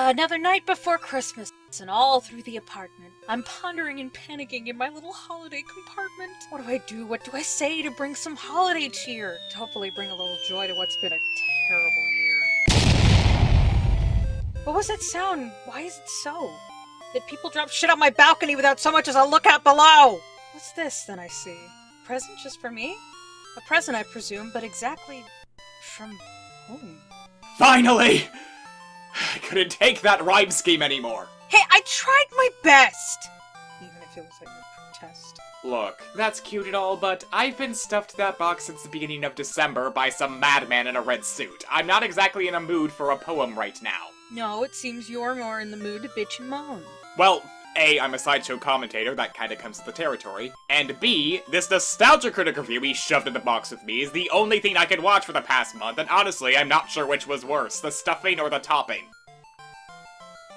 Another night before Christmas, and all through the apartment, I'm pondering and panicking in my little holiday compartment. What do I do? What do I say to bring some holiday cheer? To hopefully bring a little joy to what's been a terrible year. What was that sound? Why is it so? Did people drop shit on my balcony without so much as a look out below? What's this, then I see? A present just for me? A present, I presume, but exactly from whom? Finally! I couldn't take that rhyme scheme anymore. Hey, I tried my best! Even if it was at your protest. Look, that's cute and all, but I've been stuffed to that box since the beginning of December by some madman in a red suit. I'm not exactly in a mood for a poem right now. No, it seems you're more in the mood to bitch and moan. Well, A, I'm a sideshow commentator, that kinda comes with the territory, and B, this nostalgia critic review he shoved in the box with me is the only thing I could watch for the past month, and honestly, I'm not sure which was worse, the stuffing or the topping.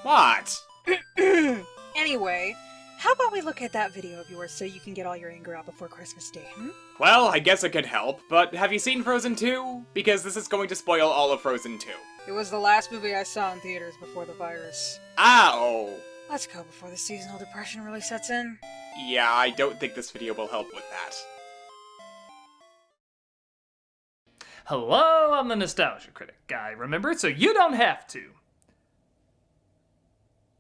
What? Anyway, how about we look at that video of yours so you can get all your anger out before Christmas Day, Well, I guess it could help, but have you seen Frozen 2? Because this is going to spoil all of Frozen 2. It was the last movie I saw in theaters before the virus. Ow! Let's go before the seasonal depression really sets in. Yeah, I don't think this video will help with that. Hello, I'm the Nostalgia Critic guy, remember? So you don't have to.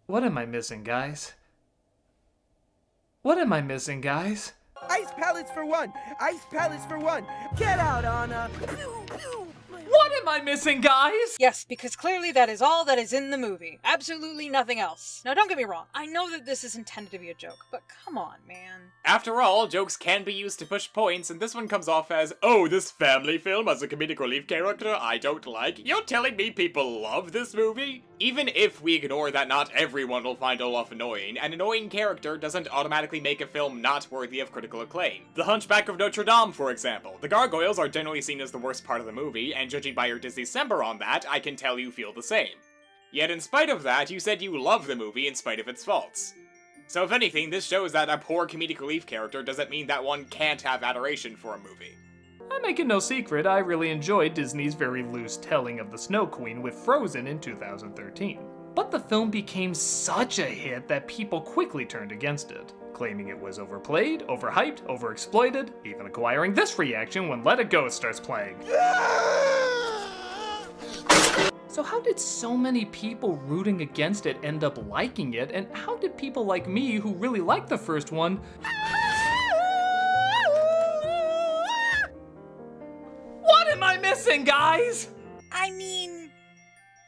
What am I missing, guys? What am I missing, guys? Ice pellets for one! Ice pellets for one! Get out, Anna! Pew, pew. What am I missing, guys? Yes, because clearly that is all that is in the movie. Absolutely nothing else. Now don't get me wrong, I know that this is intended to be a joke, but come on, man. After all, jokes can be used to push points, and this one comes off as, oh, this family film has a comedic relief character I don't like? You're telling me people love this movie? Even if we ignore that not everyone will find Olaf annoying, an annoying character doesn't automatically make a film not worthy of critical acclaim. The Hunchback of Notre Dame, for example. The gargoyles are generally seen as the worst part of the movie, and judging by your Disney-cember on that, I can tell you feel the same. Yet in spite of that, you said you love the movie in spite of its faults. So if anything, this shows that a poor comedic relief character doesn't mean that one can't have adoration for a movie. I make it no secret, I really enjoyed Disney's very loose telling of the Snow Queen with Frozen in 2013. But the film became such a hit that people quickly turned against it, claiming it was overplayed, overhyped, overexploited, even acquiring this reaction when Let It Go starts playing. So how did so many people rooting against it end up liking it, and how did people like me who really liked the first one What am I missing, guys? I mean,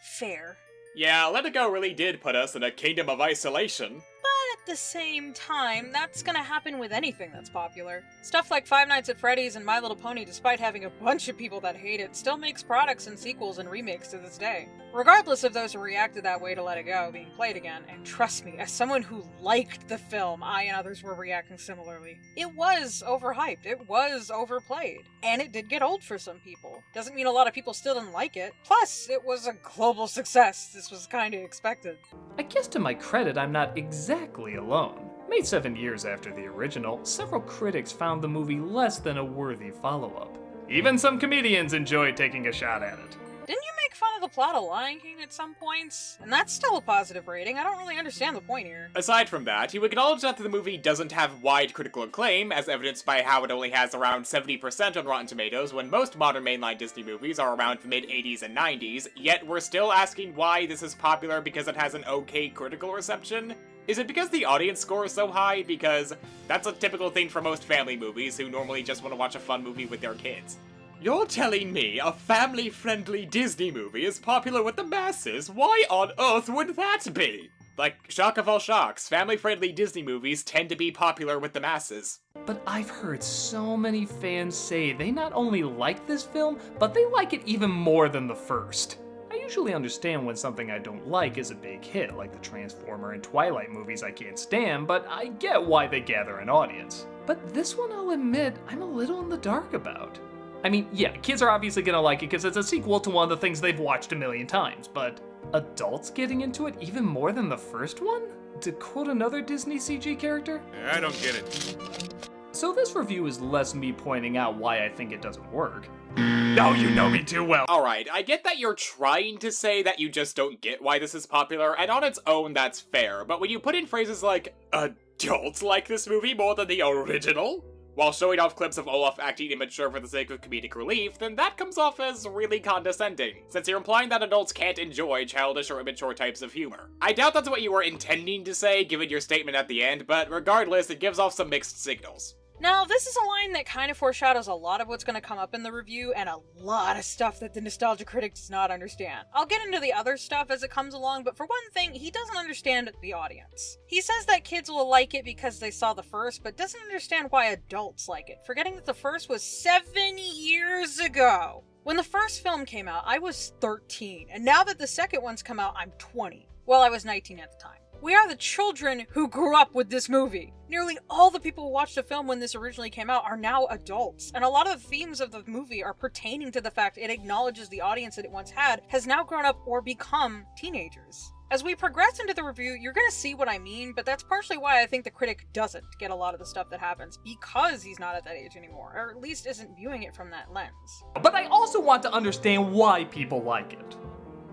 fair. Yeah, Let It Go really did put us in a kingdom of isolation. But at the same time, that's gonna happen with anything that's popular. Stuff like Five Nights at Freddy's and My Little Pony, despite having a bunch of people that hate it, still makes products and sequels and remakes to this day. Regardless of those who reacted that way to Let It Go being played again, and trust me, as someone who liked the film, I and others were reacting similarly. It was overhyped, it was overplayed, and it did get old for some people. Doesn't mean a lot of people still didn't like it. Plus, it was a global success. This was kinda expected. I guess to my credit, I'm not exactly alone. Made 7 years after the original, several critics found the movie less than a worthy follow-up. Even some comedians enjoyed taking a shot at it. Didn't you make fun of the plot of Lion King at some points? And that's still a positive rating. I don't really understand the point here. Aside from that, you acknowledge that the movie doesn't have wide critical acclaim, as evidenced by how it only has around 70% on Rotten Tomatoes when most modern mainline Disney movies are around the mid-80s and 90s, yet we're still asking why this is popular because it has an okay critical reception? Is it because the audience score is so high? Because that's a typical thing for most family movies who normally just want to watch a fun movie with their kids. You're telling me a family-friendly Disney movie is popular with the masses? Why on earth would that be? Like, shock of all shocks, family-friendly Disney movies tend to be popular with the masses. But I've heard so many fans say they not only like this film, but they like it even more than the first. I usually understand when something I don't like is a big hit, like the Transformer and Twilight movies I can't stand, but I get why they gather an audience. But this one, I'll admit, I'm a little in the dark about. I mean, yeah, kids are obviously gonna like it because it's a sequel to one of the things they've watched a million times, but adults getting into it even more than the first one? To quote another Disney CG character? I don't get it. So this review is less me pointing out why I think it doesn't work. Oh, you know me too well. Alright, I get that you're trying to say that you just don't get why this is popular, and on its own that's fair, but when you put in phrases like, adults like this movie more than the original, while showing off clips of Olaf acting immature for the sake of comedic relief, then that comes off as really condescending, since you're implying that adults can't enjoy childish or immature types of humor. I doubt that's what you were intending to say, given your statement at the end, but regardless, it gives off some mixed signals. Now, this is a line that kind of foreshadows a lot of what's going to come up in the review, and a lot of stuff that the Nostalgia Critic does not understand. I'll get into the other stuff as it comes along, but for one thing, he doesn't understand the audience. He says that kids will like it because they saw the first, but doesn't understand why adults like it, forgetting that the first was 7 years ago. When the first film came out, I was 13, and now that the second one's come out, I'm 20. Well, I was 19 at the time. We are the children who grew up with this movie. Nearly all the people who watched the film when this originally came out are now adults, and a lot of the themes of the movie are pertaining to the fact it acknowledges the audience that it once had has now grown up or become teenagers. As we progress into the review, you're gonna see what I mean, but that's partially why I think the critic doesn't get a lot of the stuff that happens, because he's not at that age anymore, or at least isn't viewing it from that lens. But I also want to understand why people like it.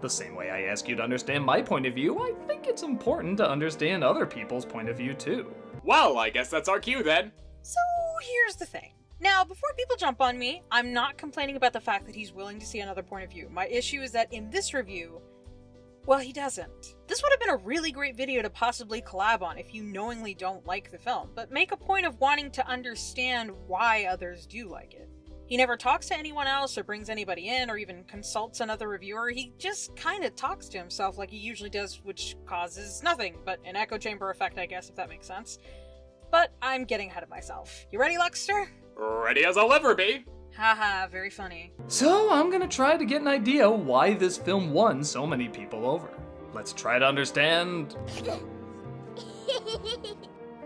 The same way I ask you to understand my point of view, I think it's important to understand other people's point of view too. Well, I guess that's our cue then. So here's the thing. Now, before people jump on me, I'm not complaining about the fact that he's willing to see another point of view. My issue is that in this review, well, he doesn't. This would have been a really great video to possibly collab on if you knowingly don't like the film, but make a point of wanting to understand why others do like it. He never talks to anyone else or brings anybody in or even consults another reviewer. He just kind of talks to himself like he usually does, which causes nothing but an echo chamber effect, I guess, if that makes sense. But I'm getting ahead of myself. You ready, Luckster? Ready as I'll ever be. Haha, very funny. So I'm gonna try to get an idea why this film won so many people over. Let's try to understand.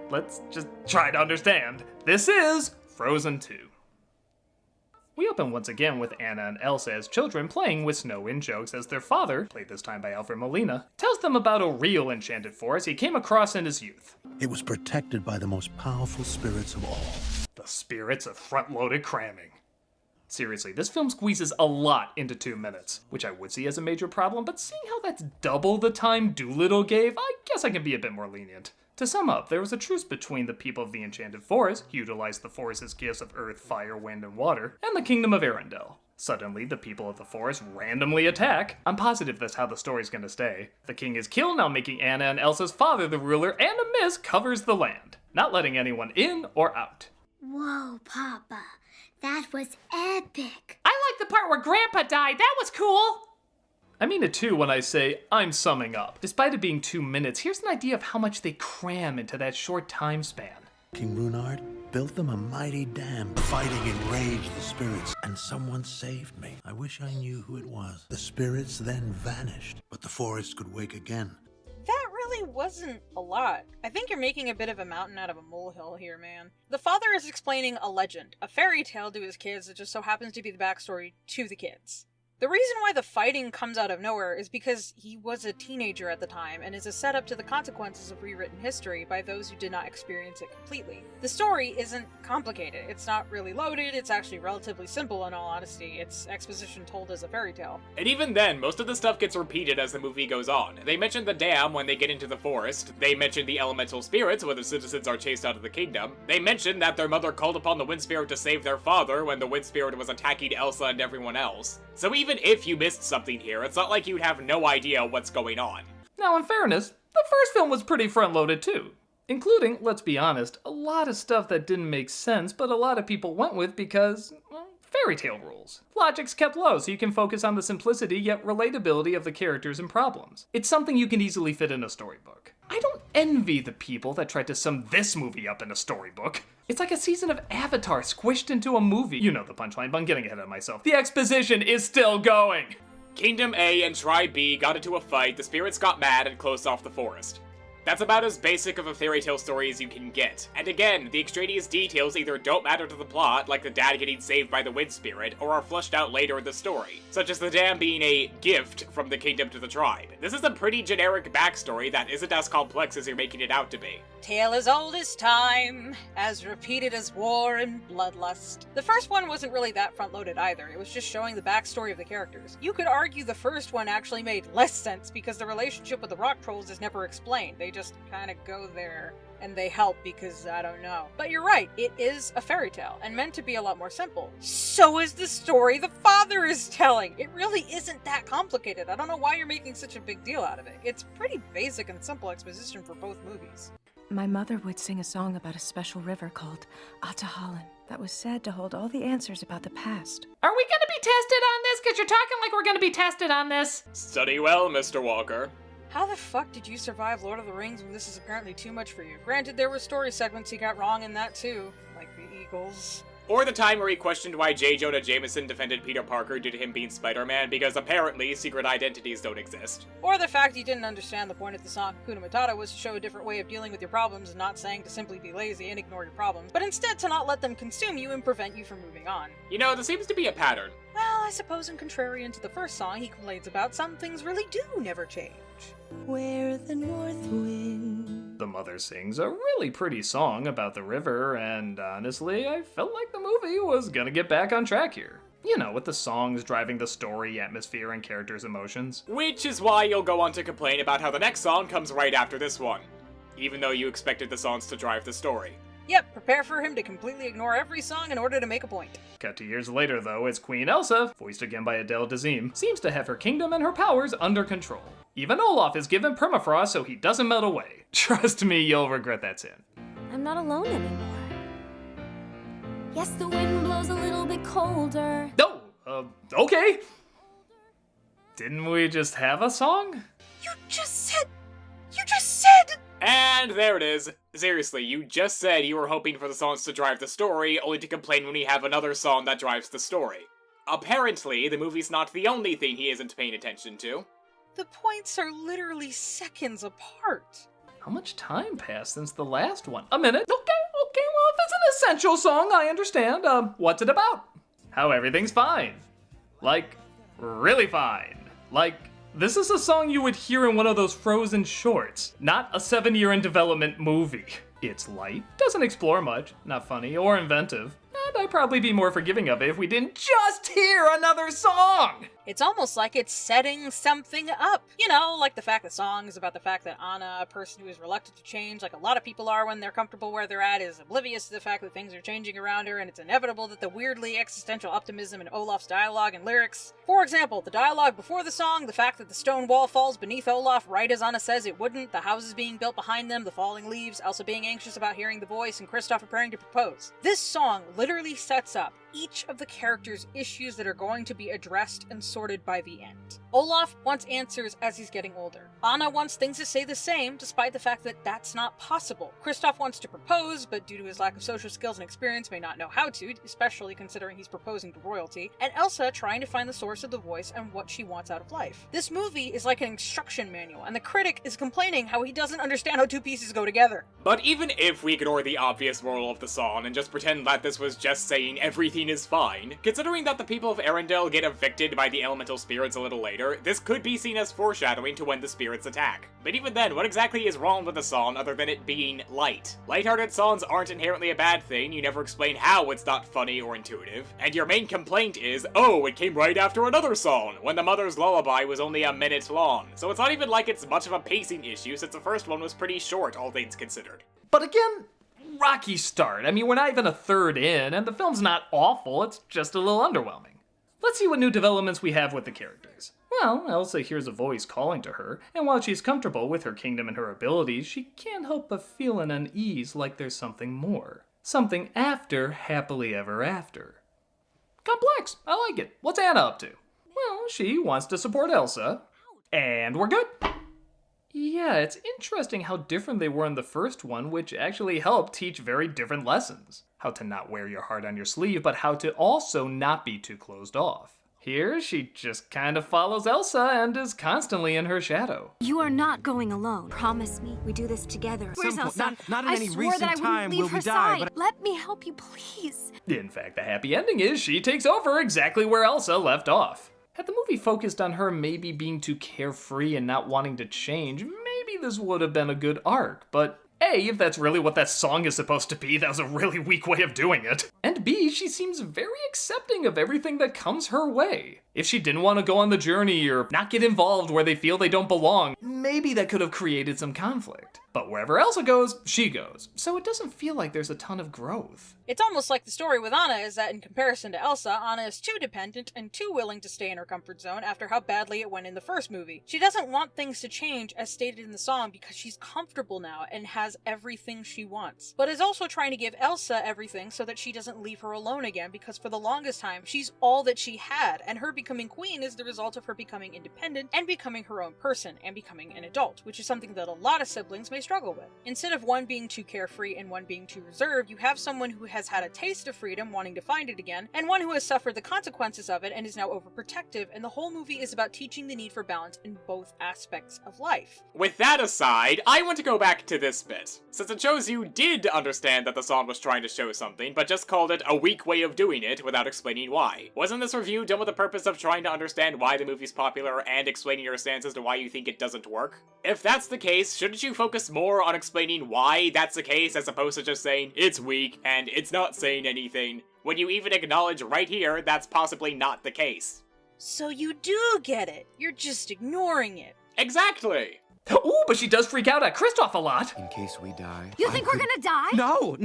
Let's just try to understand. This is Frozen 2. We open once again with Anna and Elsa as children playing with snow in-jokes as their father, played this time by Alfred Molina, tells them about a real enchanted forest he came across in his youth. It was protected by the most powerful spirits of all. The spirits of front-loaded cramming. Seriously, this film squeezes a lot into 2 minutes, which I would see as a major problem, but seeing how that's double the time Doolittle gave, I guess I can be a bit more lenient. To sum up, there was a truce between the people of the Enchanted Forest, who utilized the forest's gifts of earth, fire, wind, and water, and the Kingdom of Arendelle. Suddenly, the people of the forest randomly attack. I'm positive that's how the story's gonna stay. The king is killed, now making Anna and Elsa's father the ruler, and a mist covers the land, not letting anyone in or out. Whoa, Papa. That was epic. I like the part where Grandpa died. That was cool. I mean it too when I say I'm summing up. Despite it being 2 minutes, here's an idea of how much they cram into that short time span. King Runard built them a mighty dam. Fighting enraged the spirits, and someone saved me. I wish I knew who it was. The spirits then vanished, but the forest could wake again. That really wasn't a lot. I think you're making a bit of a mountain out of a molehill here, man. The father is explaining a legend, a fairy tale to his kids that just so happens to be the backstory to the kids. The reason why the fighting comes out of nowhere is because he was a teenager at the time and is a setup to the consequences of rewritten history by those who did not experience it completely. The story isn't complicated, it's not really loaded, it's actually relatively simple in all honesty, it's exposition told as a fairy tale. And even then, most of the stuff gets repeated as the movie goes on. They mention the dam when they get into the forest, they mention the elemental spirits when the citizens are chased out of the kingdom, they mention that their mother called upon the wind spirit to save their father when the wind spirit was attacking Elsa and everyone else. So even if you missed something here, it's not like you'd have no idea what's going on. Now, in fairness, the first film was pretty front-loaded too. Including, let's be honest, a lot of stuff that didn't make sense, but a lot of people went with because, well, fairy tale rules. Logic's kept low so you can focus on the simplicity yet relatability of the characters and problems. It's something you can easily fit in a storybook. I don't envy the people that tried to sum this movie up in a storybook. It's like a season of Avatar squished into a movie. You know the punchline, but I'm getting ahead of myself. The exposition is still going! Kingdom A and Tribe B got into a fight, the spirits got mad and closed off the forest. That's about as basic of a fairy tale story as you can get. And again, the extraneous details either don't matter to the plot, like the dad getting saved by the wind spirit, or are fleshed out later in the story, such as the dam being a gift from the kingdom to the tribe. This is a pretty generic backstory that isn't as complex as you're making it out to be. Tale as old as time, as repeated as war and bloodlust. The first one wasn't really that front-loaded either, it was just showing the backstory of the characters. You could argue the first one actually made less sense because the relationship with the rock trolls is never explained, they just kinda go there. And they help because, I don't know. But you're right, it is a fairy tale, and meant to be a lot more simple. So is the story the father is telling! It really isn't that complicated. I don't know why you're making such a big deal out of it. It's pretty basic and simple exposition for both movies. My mother would sing a song about a special river called Atahalan that was said to hold all the answers about the past. Are we gonna be tested on this? Because you're talking like we're gonna be tested on this. Study well, Mr. Walker. How the fuck did you survive Lord of the Rings when this is apparently too much for you? Granted, there were story segments he got wrong in that too, like the Eagles. Or the time where he questioned why J. Jonah Jameson defended Peter Parker due to him being Spider-Man because apparently secret identities don't exist. Or the fact he didn't understand the point of the song Hakuna Matata was to show a different way of dealing with your problems and not saying to simply be lazy and ignore your problems, but instead to not let them consume you and prevent you from moving on. You know, there seems to be a pattern. Well, I suppose in contrarian to the first song, he complains about some things really do never change. Where the north wind. The mother sings a really pretty song about the river, and honestly, I felt like the movie was gonna get back on track here. You know, with the songs driving the story, atmosphere, and characters' emotions. Which is why you'll go on to complain about how the next song comes right after this one, even though you expected the songs to drive the story. Yep, prepare for him to completely ignore every song in order to make a point. Cut to years later, though, as Queen Elsa, voiced again by Adele Dazeem, seems to have her kingdom and her powers under control. Even Olaf is given permafrost so he doesn't melt away. Trust me, you'll regret that sin. I'm not alone anymore. Yes, the wind blows a little bit colder. Oh, okay. Didn't we just have a song? You just said... And there it is. Seriously, you just said you were hoping for the songs to drive the story, only to complain when we have another song that drives the story. Apparently, the movie's not the only thing he isn't paying attention to. The points are literally seconds apart. How much time passed since the last one? A minute? Okay, well, if it's an essential song, I understand. What's it about? How everything's fine. Like, really fine. Like, this is a song you would hear in one of those Frozen shorts, not a 7-year-in-development movie. It's light, doesn't explore much, not funny or inventive, and I'd probably be more forgiving of it if we didn't just hear another song! It's almost like it's setting something up. You know, like the fact the song is about the fact that Anna, a person who is reluctant to change, like a lot of people are when they're comfortable where they're at, is oblivious to the fact that things are changing around her, and it's inevitable that the weirdly existential optimism in Olaf's dialogue and lyrics. For example, the dialogue before the song, the fact that the stone wall falls beneath Olaf right as Anna says it wouldn't, the houses being built behind them, the falling leaves, Elsa being anxious about hearing the voice, and Kristoff preparing to propose. This song literally sets up each of the characters' issues that are going to be addressed and sorted by the end. Olaf wants answers as he's getting older. Anna wants things to stay the same, despite the fact that that's not possible. Kristoff wants to propose, but due to his lack of social skills and experience may not know how to, especially considering he's proposing to royalty. And Elsa trying to find the source of the voice and what she wants out of life. This movie is like an instruction manual, and the critic is complaining how he doesn't understand how two pieces go together. But even if we ignore the obvious moral of the song and just pretend that this was just saying everything is fine, considering that the people of Arendelle get evicted by the elemental spirits a little later, this could be seen as foreshadowing to when the spirits attack. But even then, what exactly is wrong with the song other than it being light? Lighthearted songs aren't inherently a bad thing, you never explain how it's not funny or intuitive. And your main complaint is, oh, it came right after another song, when the mother's lullaby was only a minute long. So it's not even like it's much of a pacing issue since the first one was pretty short, all things considered. But again, rocky start. I mean, we're not even a third in, and the film's not awful, it's just a little underwhelming. Let's see what new developments we have with the characters. Well, Elsa hears a voice calling to her, and while she's comfortable with her kingdom and her abilities, she can't help but feel an unease like there's something more. Something after happily ever after. Complex, I like it. What's Anna up to? Well, she wants to support Elsa, and we're good. Yeah, it's interesting how different they were in the first one, which actually helped teach very different lessons. How to not wear your heart on your sleeve, but how to also not be too closed off. Here, she just kind of follows Elsa and is constantly in her shadow. You are not going alone. Promise me, we do this together. Where's Elsa? Not in I any swore recent that I time wouldn't will leave we her die, side. but Let me help you, please. In fact, the happy ending is she takes over exactly where Elsa left off. Had the movie focused on her maybe being too carefree and not wanting to change, maybe this would have been a good arc, but A, if that's really what that song is supposed to be, that was a really weak way of doing it. And B, she seems very accepting of everything that comes her way. If she didn't want to go on the journey or not get involved where they feel they don't belong, maybe that could have created some conflict. But wherever Elsa goes, she goes. So it doesn't feel like there's a ton of growth. It's almost like the story with Anna is that in comparison to Elsa, Anna is too dependent and too willing to stay in her comfort zone after how badly it went in the first movie. She doesn't want things to change as stated in the song because she's comfortable now and has everything she wants. But is also trying to give Elsa everything so that she doesn't leave her alone again because for the longest time, she's all that she had, and her becoming queen is the result of her becoming independent and becoming her own person and becoming an adult, which is something that a lot of siblings may struggle with. Instead of one being too carefree and one being too reserved, you have someone who has had a taste of freedom wanting to find it again, and one who has suffered the consequences of it and is now overprotective, and the whole movie is about teaching the need for balance in both aspects of life. With that aside, I want to go back to this bit, since it shows you did understand that the song was trying to show something, but just called it a weak way of doing it without explaining why. Wasn't this review done with the purpose of trying to understand why the movie's popular and explaining your stance as to why you think it doesn't work? If that's the case, shouldn't you focus more on explaining why that's the case as opposed to just saying, it's weak and it's not saying anything, when you even acknowledge right here that's possibly not the case? So you do get it. You're just ignoring it. Exactly! Ooh, but she does freak out at Kristoff a lot. In case we die. You think we're gonna die? No.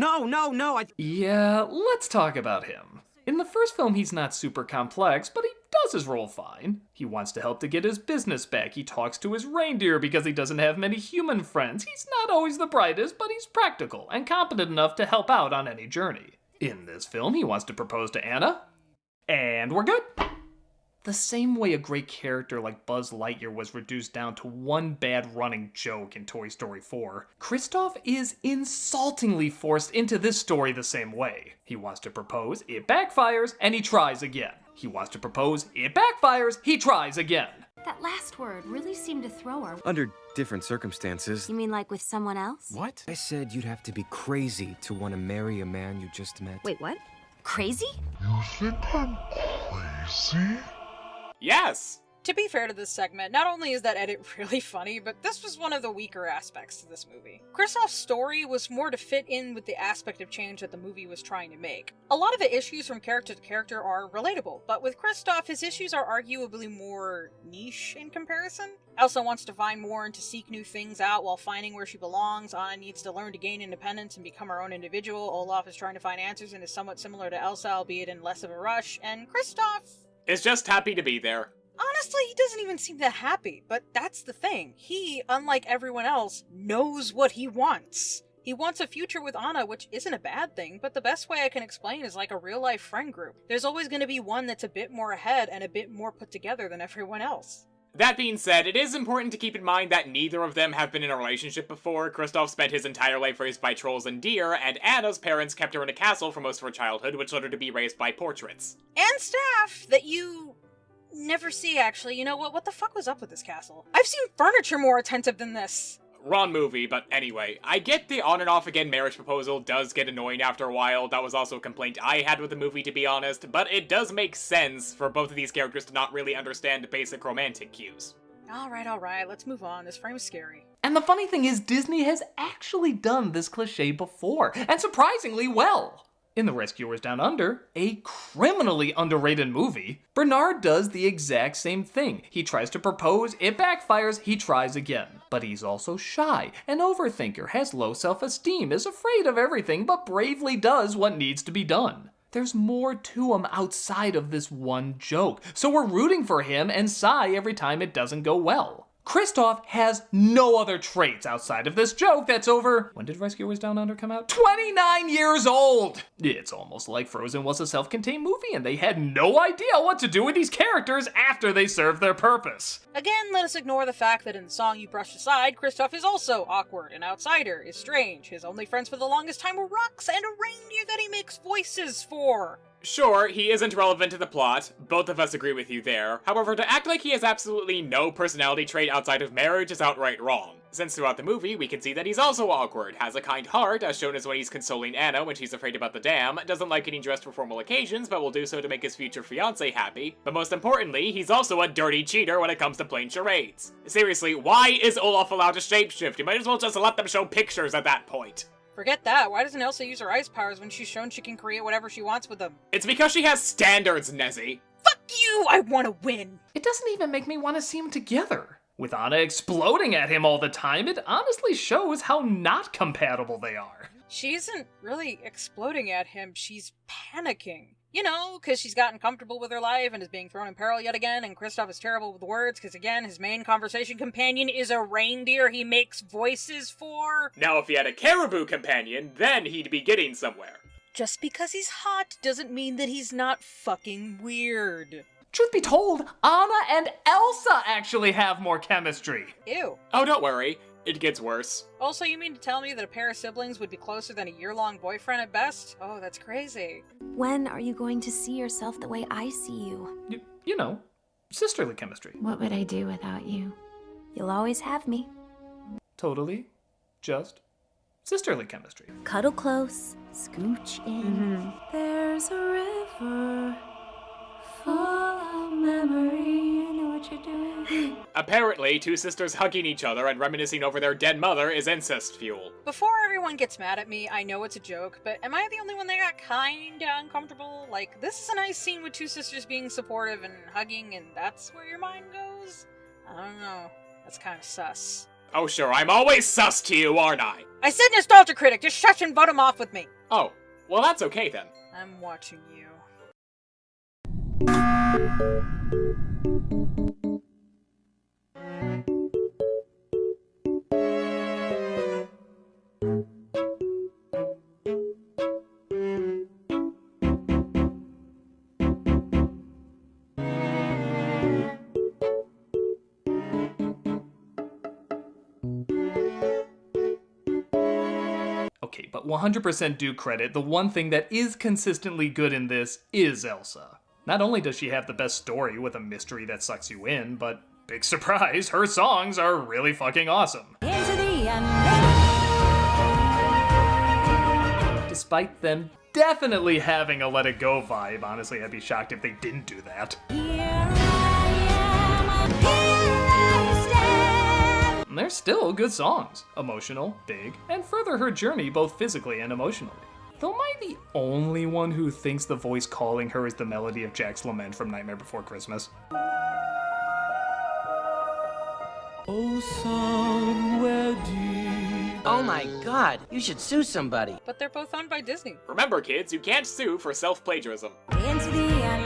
Yeah, let's talk about him. In the first film, he's not super complex, but he does his role fine. He wants to help to get his business back. He talks to his reindeer because he doesn't have many human friends. He's not always the brightest, but he's practical and competent enough to help out on any journey. In this film, he wants to propose to Anna, and we're good. The same way a great character like Buzz Lightyear was reduced down to one bad running joke in Toy Story 4, Kristoff is insultingly forced into this story the same way. He wants to propose, it backfires, and he tries again. He wants to propose, it backfires, he tries again. That last word really seemed to throw her. Under different circumstances. You mean like with someone else? What? I said you'd have to be crazy to want to marry a man you just met. Wait, what? Crazy? You think I'm crazy? Yes! To be fair to this segment, not only is that edit really funny, but this was one of the weaker aspects to this movie. Kristoff's story was more to fit in with the aspect of change that the movie was trying to make. A lot of the issues from character to character are relatable, but with Kristoff, his issues are arguably more niche in comparison. Elsa wants to find more and to seek new things out while finding where she belongs. Anna needs to learn to gain independence and become her own individual. Olaf is trying to find answers and is somewhat similar to Elsa, albeit in less of a rush. And Kristoff is just happy to be there. Honestly, he doesn't even seem that happy, but that's the thing. He, unlike everyone else, knows what he wants. He wants a future with Anna, which isn't a bad thing, but the best way I can explain is like a real-life friend group. There's always going to be one that's a bit more ahead and a bit more put together than everyone else. That being said, it is important to keep in mind that neither of them have been in a relationship before. Kristoff spent his entire life raised by trolls and deer, and Anna's parents kept her in a castle for most of her childhood, which led her to be raised by portraits. And staff that you never see, actually. You know what? What the fuck was up with this castle? I've seen furniture more attentive than this. Wrong movie, but anyway. I get the on and off again marriage proposal does get annoying after a while. That was also a complaint I had with the movie, to be honest, but it does make sense for both of these characters to not really understand basic romantic cues. Alright, let's move on. This frame's scary. And the funny thing is, Disney has actually done this cliche before, and surprisingly well. In The Rescuers Down Under, a criminally underrated movie, Bernard does the exact same thing. He tries to propose, it backfires, he tries again. But he's also shy, an overthinker, has low self-esteem, is afraid of everything, but bravely does what needs to be done. There's more to him outside of this one joke, so we're rooting for him and sigh every time it doesn't go well. Kristoff has no other traits outside of this joke that's over... When did Rescuers Down Under come out? 29 years old! It's almost like Frozen was a self-contained movie and they had no idea what to do with these characters after they served their purpose. Again, let us ignore the fact that in the song you brushed aside, Kristoff is also awkward, an outsider, is strange. His only friends for the longest time were rocks and a reindeer that he makes voices for. Sure, he isn't relevant to the plot, both of us agree with you there. However, to act like he has absolutely no personality trait outside of marriage is outright wrong. Since throughout the movie, we can see that he's also awkward, has a kind heart, as shown as when he's consoling Anna when she's afraid about the dam, doesn't like getting dressed for formal occasions, but will do so to make his future fiancé happy. But most importantly, he's also a dirty cheater when it comes to playing charades. Seriously, why is Olaf allowed to shapeshift? You might as well just let them show pictures at that point. Forget that. Why doesn't Elsa use her ice powers when she's shown she can create whatever she wants with them? It's because she has standards, Nezzy. Fuck you! I want to win! It doesn't even make me want to see them together. With Anna exploding at him all the time, it honestly shows how not compatible they are. She isn't really exploding at him, she's panicking. You know, because she's gotten comfortable with her life and is being thrown in peril yet again, and Kristoff is terrible with words, because again, his main conversation companion is a reindeer he makes voices for. Now if he had a caribou companion, then he'd be getting somewhere. Just because he's hot doesn't mean that he's not fucking weird. Truth be told, Anna and Elsa actually have more chemistry. Ew. Oh, don't worry. It gets worse. Also, you mean to tell me that a pair of siblings would be closer than a year-long boyfriend at best? Oh, that's crazy. When are you going to see yourself the way I see you? You know, sisterly chemistry. What would I do without you? You'll always have me. Totally. Just sisterly chemistry. Cuddle close, scooch in. There's a river full of memory. I know what you're doing. Apparently, two sisters hugging each other and reminiscing over their dead mother is incest fuel. Before everyone gets mad at me, I know it's a joke, but am I the only one that got kinda uncomfortable? Like, this is a nice scene with two sisters being supportive and hugging, and that's where your mind goes? I don't know. That's kinda sus. Oh sure, I'm always sus to you, aren't I? I said nostalgia critic! Just shush and vote him off with me! Oh, well that's okay then. I'm watching you. Okay, but 100% due credit, the one thing that is consistently good in this is Elsa. Not only does she have the best story with a mystery that sucks you in, but big surprise, her songs are really fucking awesome. Into the end. Despite them definitely having a Let It Go vibe, honestly, I'd be shocked if they didn't do that. And they're still good songs. Emotional, big, and further her journey both physically and emotionally. Though am I the only one who thinks the voice calling her is the melody of Jack's Lament from Nightmare Before Christmas? Oh, somewhere deep. Oh my god, you should sue somebody. But they're both owned by Disney. Remember kids, you can't sue for self-plagiarism. Into the end.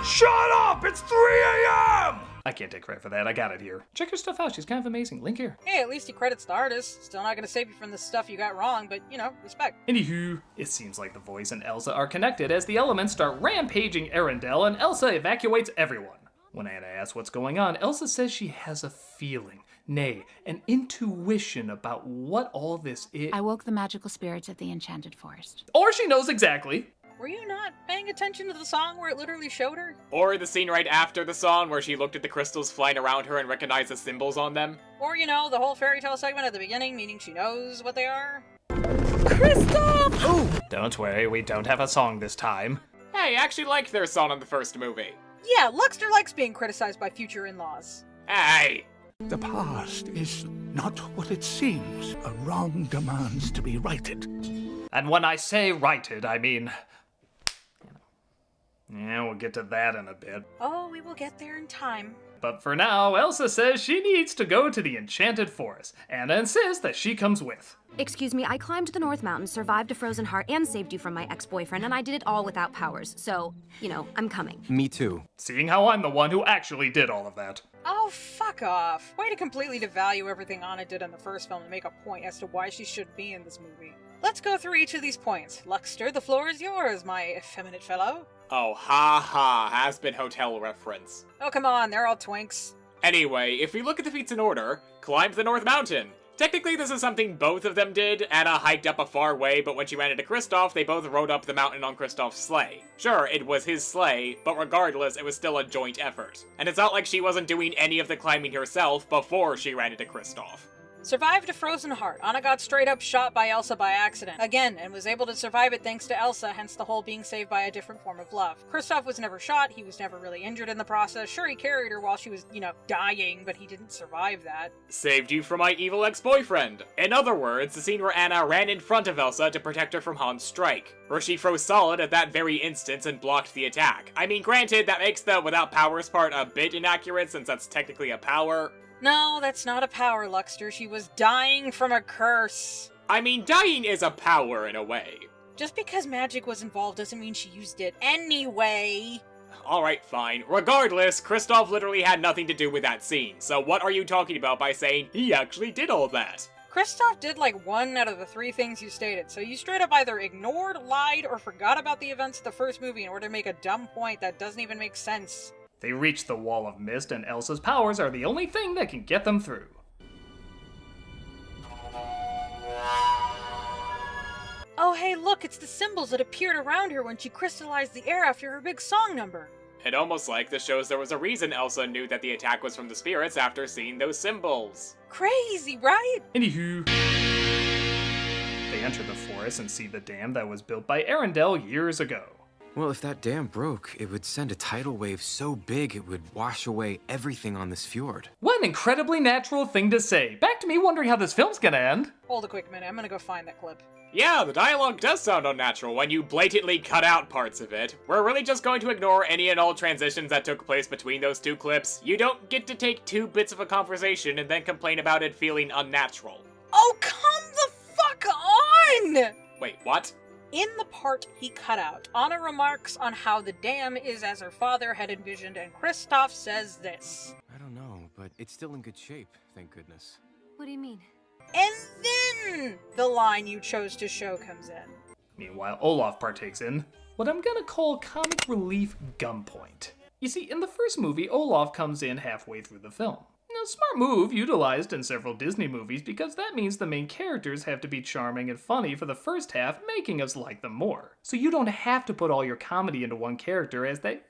Shut up! It's 3 a.m.! I can't take credit for that, I got it here. Check her stuff out, she's kind of amazing. Link here. Hey, at least he credits the artist. Still not gonna save you from the stuff you got wrong, but, you know, respect. Anywho, it seems like the voice and Elsa are connected as the elements start rampaging Arendelle and Elsa evacuates everyone. When Anna asks what's going on, Elsa says she has a feeling, nay, an intuition about what all this is. I woke the magical spirits of the enchanted forest. Or she knows exactly. Were you not paying attention to the song where it literally showed her? Or the scene right after the song where she looked at the crystals flying around her and recognized the symbols on them. Or, you know, the whole fairy tale segment at the beginning, meaning she knows what they are? Kristoff! Oh! Don't worry, we don't have a song this time. Hey, I actually liked their song in the first movie. Yeah, Luckster likes being criticized by future in-laws. Hey! The past is not what it seems. A wrong demands to be righted. And when I say righted, I mean... Yeah, we'll get to that in a bit. Oh, we will get there in time. But for now, Elsa says she needs to go to the Enchanted Forest. Anna insists that she comes with. Excuse me, I climbed the North Mountain, survived a frozen heart, and saved you from my ex-boyfriend, and I did it all without powers. So, you know, I'm coming. Me too. Seeing how I'm the one who actually did all of that. Oh, fuck off. Way to completely devalue everything Anna did in the first film and make a point as to why she should be in this movie. Let's go through each of these points. Luckster, the floor is yours, my effeminate fellow. Oh, ha ha, has-been hotel reference. Oh, come on, they're all twinks. Anyway, if we look at the feats in order, climb the North Mountain, Technically, this is something both of them did. Anna hiked up a far way, but when she ran into Kristoff, they both rode up the mountain on Kristoff's sleigh. Sure, it was his sleigh, but regardless, it was still a joint effort. And it's not like she wasn't doing any of the climbing herself before she ran into Kristoff. Survived a frozen heart. Anna got straight up shot by Elsa by accident. Again, and was able to survive it thanks to Elsa, hence the whole being saved by a different form of love. Kristoff was never shot, he was never really injured in the process. Sure, he carried her while she was, dying, but he didn't survive that. Saved you from my evil ex-boyfriend. In other words, the scene where Anna ran in front of Elsa to protect her from Han's strike, where she froze solid at that very instance and blocked the attack. I mean, granted, that makes the without powers part a bit inaccurate since that's technically a power. No, that's not a power, Luckster. She was dying from a curse. I mean, dying is a power in a way. Just because magic was involved doesn't mean she used it anyway. Alright, fine. Regardless, Kristoff literally had nothing to do with that scene, so what are you talking about by saying he actually did all that? Kristoff did like 1 out of the 3 things you stated, so you straight up either ignored, lied, or forgot about the events of the first movie in order to make a dumb point that doesn't even make sense. They reach the Wall of Mist, and Elsa's powers are the only thing that can get them through. Oh hey look, it's the symbols that appeared around her when she crystallized the air after her big song number. It almost like this shows there was a reason Elsa knew that the attack was from the spirits after seeing those symbols. Crazy, right? Anywho, they enter the forest and see the dam that was built by Arendelle years ago. Well, if that dam broke, it would send a tidal wave so big it would wash away everything on this fjord. What an incredibly natural thing to say. Back to me wondering how this film's gonna end. Hold a quick minute, I'm gonna go find that clip. Yeah, the dialogue does sound unnatural when you blatantly cut out parts of it. We're really just going to ignore any and all transitions that took place between those 2 clips. You don't get to take 2 bits of a conversation and then complain about it feeling unnatural. Oh, come the fuck on! Wait, what? In the part he cut out, Anna remarks on how the dam is as her father had envisioned, and Kristoff says this. I don't know, but it's still in good shape, thank goodness. What do you mean? And then the line you chose to show comes in. Meanwhile, Olaf partakes in what I'm gonna call comic relief gunpoint. You see, in the first movie, Olaf comes in halfway through the film. A smart move utilized in several Disney movies because that means the main characters have to be charming and funny for the first half, making us like them more. So you don't have to put all your comedy into one character, as that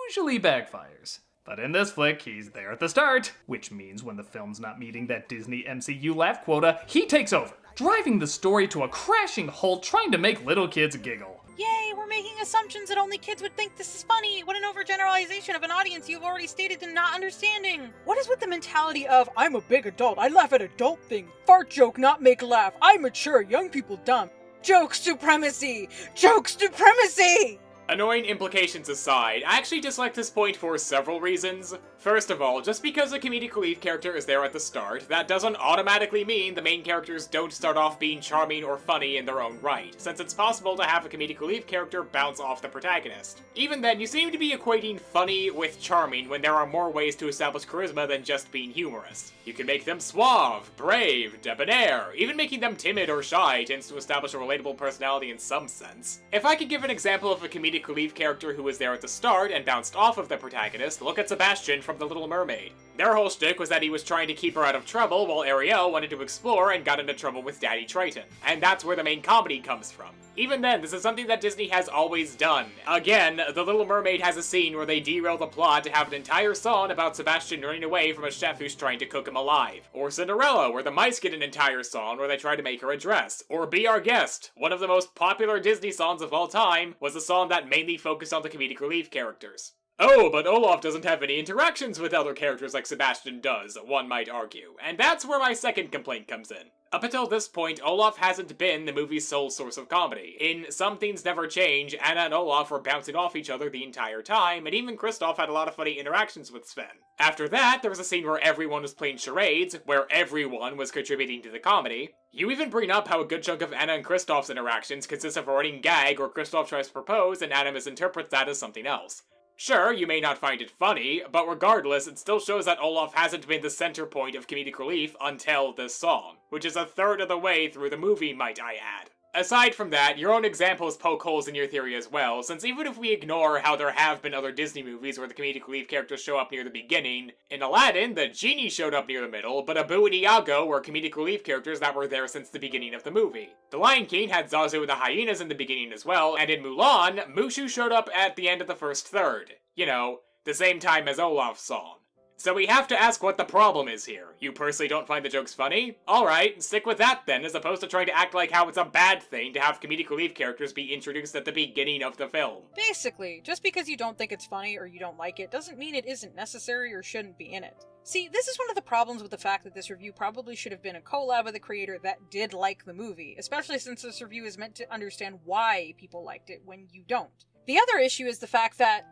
usually backfires. But in this flick, he's there at the start, which means when the film's not meeting that Disney MCU laugh quota, he takes over, driving the story to a crashing halt, trying to make little kids giggle. Yay, we're making assumptions that only kids would think this is funny. What an overgeneralization of an audience you've already stated in not understanding. What is with the mentality of, I'm a big adult, I laugh at adult thing. Fart joke, not make laugh. I'm mature, young people dumb. Joke supremacy! Joke supremacy! Annoying implications aside, I actually dislike this point for several reasons. First of all, just because a comedic relief character is there at the start, that doesn't automatically mean the main characters don't start off being charming or funny in their own right, since it's possible to have a comedic relief character bounce off the protagonist. Even then, you seem to be equating funny with charming when there are more ways to establish charisma than just being humorous. You can make them suave, brave, debonair, even making them timid or shy tends to establish a relatable personality in some sense. If I could give an example of a comedic relief character who was there at the start and bounced off of the protagonist, look at Sebastian from The Little Mermaid. Their whole shtick was that he was trying to keep her out of trouble while Ariel wanted to explore and got into trouble with Daddy Triton. And that's where the main comedy comes from. Even then, this is something that Disney has always done. Again, The Little Mermaid has a scene where they derail the plot to have an entire song about Sebastian running away from a chef who's trying to cook him alive. Or Cinderella, where the mice get an entire song where they try to make her a dress. Or Be Our Guest, one of the most popular Disney songs of all time, was a song that mainly focused on the comedic relief characters. Oh, but Olaf doesn't have any interactions with other characters like Sebastian does, one might argue, and that's where my second complaint comes in. Up until this point, Olaf hasn't been the movie's sole source of comedy. In Some Things Never Change, Anna and Olaf were bouncing off each other the entire time, and even Kristoff had a lot of funny interactions with Sven. After that, there was a scene where everyone was playing charades, where everyone was contributing to the comedy. You even bring up how a good chunk of Anna and Kristoff's interactions consists of a running gag where Kristoff tries to propose and Anna misinterprets that as something else. Sure, you may not find it funny, but regardless, it still shows that Olaf hasn't been the center point of comedic relief until this song, which is a third of the way through the movie, might I add. Aside from that, your own examples poke holes in your theory as well, since even if we ignore how there have been other Disney movies where the comedic relief characters show up near the beginning, in Aladdin, the genie showed up near the middle, but Abu and Iago were comedic relief characters that were there since the beginning of the movie. The Lion King had Zazu and the hyenas in the beginning as well, and in Mulan, Mushu showed up at the end of the first third. You know, the same time as Olaf's song. So we have to ask what the problem is here. You personally don't find the jokes funny? Alright, stick with that then, as opposed to trying to act like how it's a bad thing to have comedic relief characters be introduced at the beginning of the film. Basically, just because you don't think it's funny or you don't like it doesn't mean it isn't necessary or shouldn't be in it. See, this is one of the problems with the fact that this review probably should have been a collab with a creator that did like the movie, especially since this review is meant to understand why people liked it when you don't. The other issue is the fact that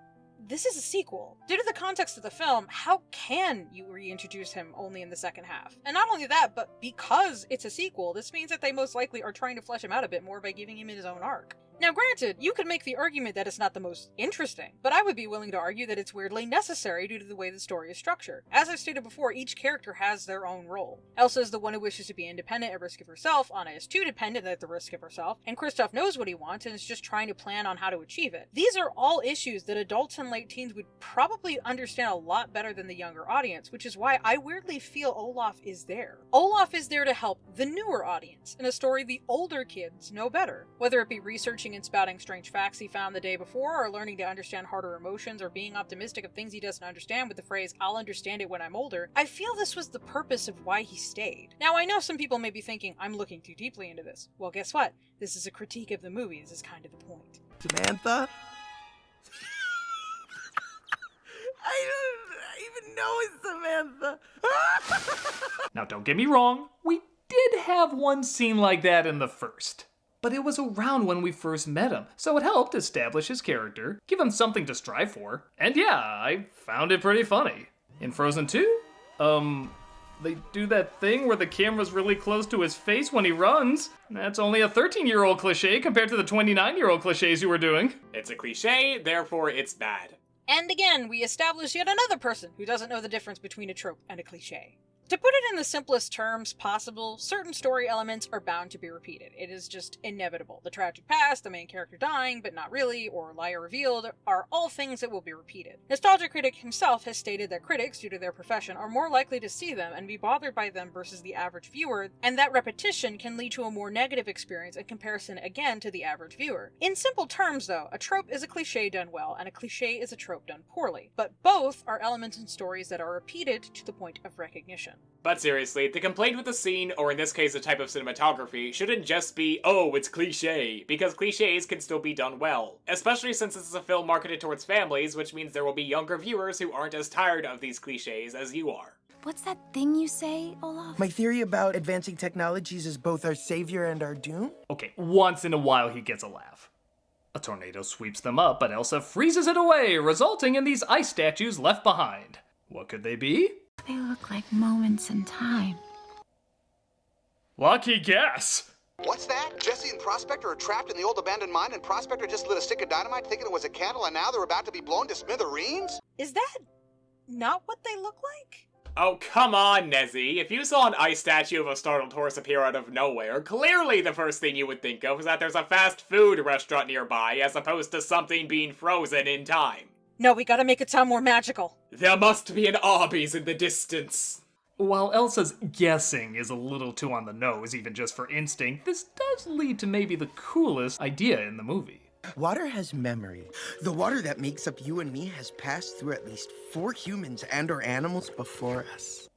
this is a sequel. Due to the context of the film, how can you reintroduce him only in the second half? And not only that, but because it's a sequel, this means that they most likely are trying to flesh him out a bit more by giving him his own arc. Now granted, you could make the argument that it's not the most interesting, but I would be willing to argue that it's weirdly necessary due to the way the story is structured. As I've stated before, each character has their own role. Elsa is the one who wishes to be independent at risk of herself, Anna is too dependent at the risk of herself, and Kristoff knows what he wants and is just trying to plan on how to achieve it. These are all issues that adults and late teens would probably understand a lot better than the younger audience, which is why I weirdly feel Olaf is there. Olaf is there to help the newer audience, in a story the older kids know better, whether it be researching and spouting strange facts he found the day before, or learning to understand harder emotions, or being optimistic of things he doesn't understand with the phrase, "I'll understand it when I'm older." I feel this was the purpose of why he stayed. Now, I know some people may be thinking, I'm looking too deeply into this. Well, guess what? This is a critique of the movie. This is kind of the point. Samantha? I don't even know it's Samantha. Now, don't get me wrong, we did have one scene like that in the first. But it was around when we first met him, so it helped establish his character, give him something to strive for. And yeah, I found it pretty funny. In Frozen 2, they do that thing where the camera's really close to his face when he runs. That's only a 13-year-old cliche compared to the 29-year-old cliches you were doing. It's a cliche, therefore it's bad. And again, we establish yet another person who doesn't know the difference between a trope and a cliche. To put it in the simplest terms possible, certain story elements are bound to be repeated. It is just inevitable. The tragic past, the main character dying, but not really, or liar revealed, are all things that will be repeated. Nostalgia Critic himself has stated that critics, due to their profession, are more likely to see them and be bothered by them versus the average viewer, and that repetition can lead to a more negative experience in comparison again to the average viewer. In simple terms, though, a trope is a cliche done well, and a cliche is a trope done poorly. But both are elements in stories that are repeated to the point of recognition. But seriously, the complaint with the scene, or in this case a type of cinematography, shouldn't just be, oh, it's cliche, because cliches can still be done well. Especially since this is a film marketed towards families, which means there will be younger viewers who aren't as tired of these cliches as you are. What's that thing you say, Olaf? My theory about advancing technologies is both our savior and our doom? Okay, once in a while he gets a laugh. A tornado sweeps them up, but Elsa freezes it away, resulting in these ice statues left behind. What could they be? They look like moments in time. Lucky guess! What's that? Jesse and Prospector are trapped in the old abandoned mine, and Prospector just lit a stick of dynamite thinking it was a candle, and now they're about to be blown to smithereens? Is that not what they look like? Oh, come on, Nezzy. If you saw an ice statue of a startled horse appear out of nowhere, clearly the first thing you would think of is that there's a fast food restaurant nearby, as opposed to something being frozen in time. No, we gotta make it sound more magical. There must be an Arby's in the distance. While Elsa's guessing is a little too on the nose, even just for instinct, this does lead to maybe the coolest idea in the movie. Water has memory. The water that makes up you and me has passed through at least 4 humans and or animals before us.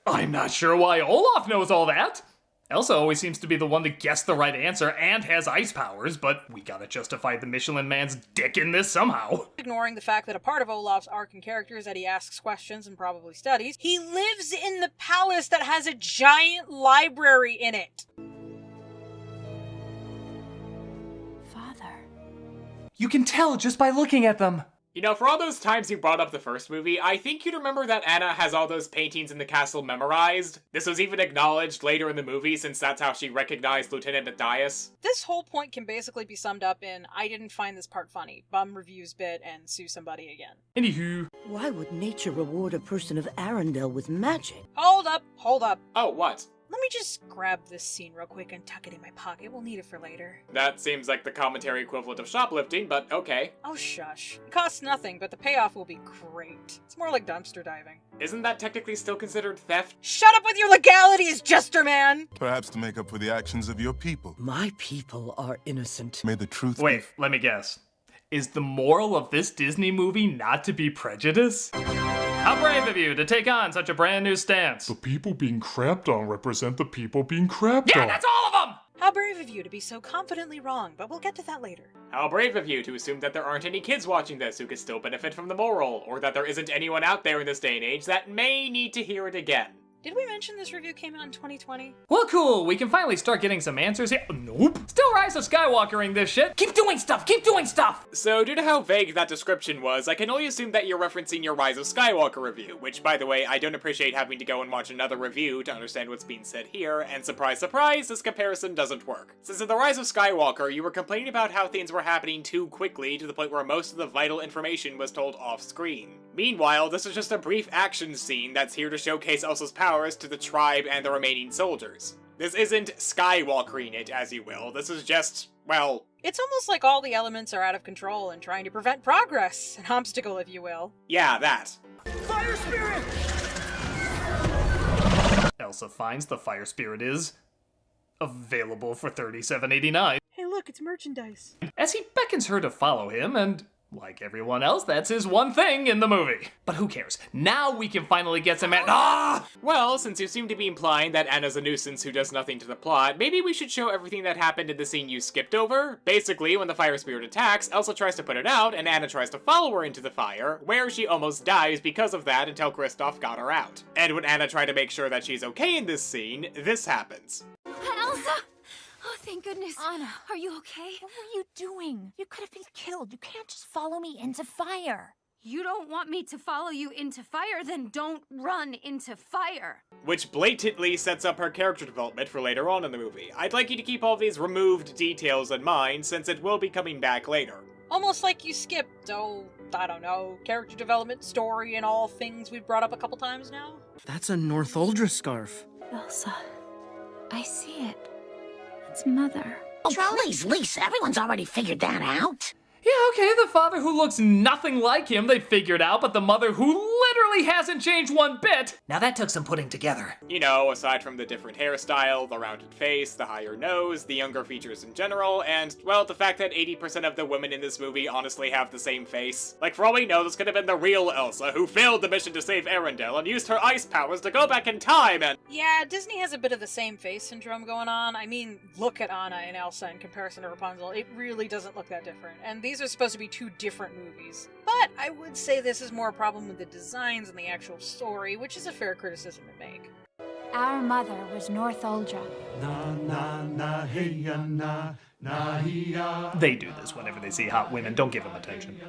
I'm not sure why Olaf knows all that. Elsa always seems to be the one to guess the right answer and has ice powers, but we gotta justify the Michelin Man's dick in this somehow. Ignoring the fact that a part of Olaf's arc and character is that he asks questions and probably studies, he lives in the palace that has a giant library in it. Father. You can tell just by looking at them. You know, for all those times you brought up the first movie, I think you'd remember that Anna has all those paintings in the castle memorized. This was even acknowledged later in the movie, since that's how she recognized Lieutenant Matthias. This whole point can basically be summed up in, I didn't find this part funny, bum reviews bit, and sue somebody again. Anywho. Why would nature reward a person of Arendelle with magic? Hold up, hold up. Oh, what? Let me just grab this scene real quick and tuck it in my pocket. We'll need it for later. That seems like the commentary equivalent of shoplifting, but okay. Oh, shush. It costs nothing, but the payoff will be great. It's more like dumpster diving. Isn't that technically still considered theft? Shut up with your legalities, Jester Man! Perhaps to make up for the actions of your people. My people are innocent. May the truth Wait, let me guess. Is the moral of this Disney movie not to be prejudiced? How brave of you to take on such a brand new stance. The people being crapped on represent the people being crapped on. Yeah, that's all of them! How brave of you to be so confidently wrong, but we'll get to that later. How brave of you to assume that there aren't any kids watching this who could still benefit from the moral, or that there isn't anyone out there in this day and age that may need to hear it again. Did we mention this review came out in 2020? Well, cool. We can finally start getting some answers here. Nope. Still Rise of Skywalkering this shit. Keep doing stuff. Keep doing stuff. So, due to how vague that description was, I can only assume that you're referencing your Rise of Skywalker review, which, by the way, I don't appreciate having to go and watch another review to understand what's being said here, and surprise, surprise, this comparison doesn't work. Since in the Rise of Skywalker, you were complaining about how things were happening too quickly to the point where most of the vital information was told off-screen. Meanwhile, this is just a brief action scene that's here to showcase Elsa's powers to the tribe and the remaining soldiers. This isn't Skywalkering it, as you will. This is just, well... It's almost like all the elements are out of control and trying to prevent progress. An obstacle, if you will. Yeah, that. Fire spirit! Elsa finds the fire spirit is available for $37.89. Hey look, it's merchandise. As he beckons her to follow him, and like everyone else, that's his one thing in the movie. But who cares? Now we can finally get some Well, since you seem to be implying that Anna's a nuisance who does nothing to the plot, maybe we should show everything that happened in the scene you skipped over. Basically, when the fire spirit attacks, Elsa tries to put it out, and Anna tries to follow her into the fire, where she almost dies because of that until Kristoff got her out. And when Anna tried to make sure that she's okay in this scene, this happens. Elsa! Oh, thank goodness. Anna, are you okay? What were you doing? You could have been killed. You can't just follow me into fire. You don't want me to follow you into fire? Then don't run into fire. Which blatantly sets up her character development for later on in the movie. I'd like you to keep all these removed details in mind, since it will be coming back later. Almost like you skipped, I don't know, character development, story, and all things we've brought up a couple times now. That's a Northuldra scarf. Elsa, I see it. It's Mother. Oh, please, Lisa, everyone's already figured that out. Yeah, okay, the father who looks nothing like him they figured out, but the mother who literally hasn't changed one bit. Now that took some putting together. You know, aside from the different hairstyle, the rounded face, the higher nose, the younger features in general, and, well, the fact that 80% of the women in this movie honestly have the same face. Like, for all we know, this could have been the real Elsa, who failed the mission to save Arendelle and used her ice powers to go back in time and— Yeah, Disney has a bit of the same face syndrome going on. I mean, look at Anna and Elsa in comparison to Rapunzel. It really doesn't look that different. And these are supposed to be two different movies. But I would say this is more a problem with the designs and the actual story, which is a fair criticism to make. Our mother was Northuldra. They do this whenever they see hot women. Don't give them attention.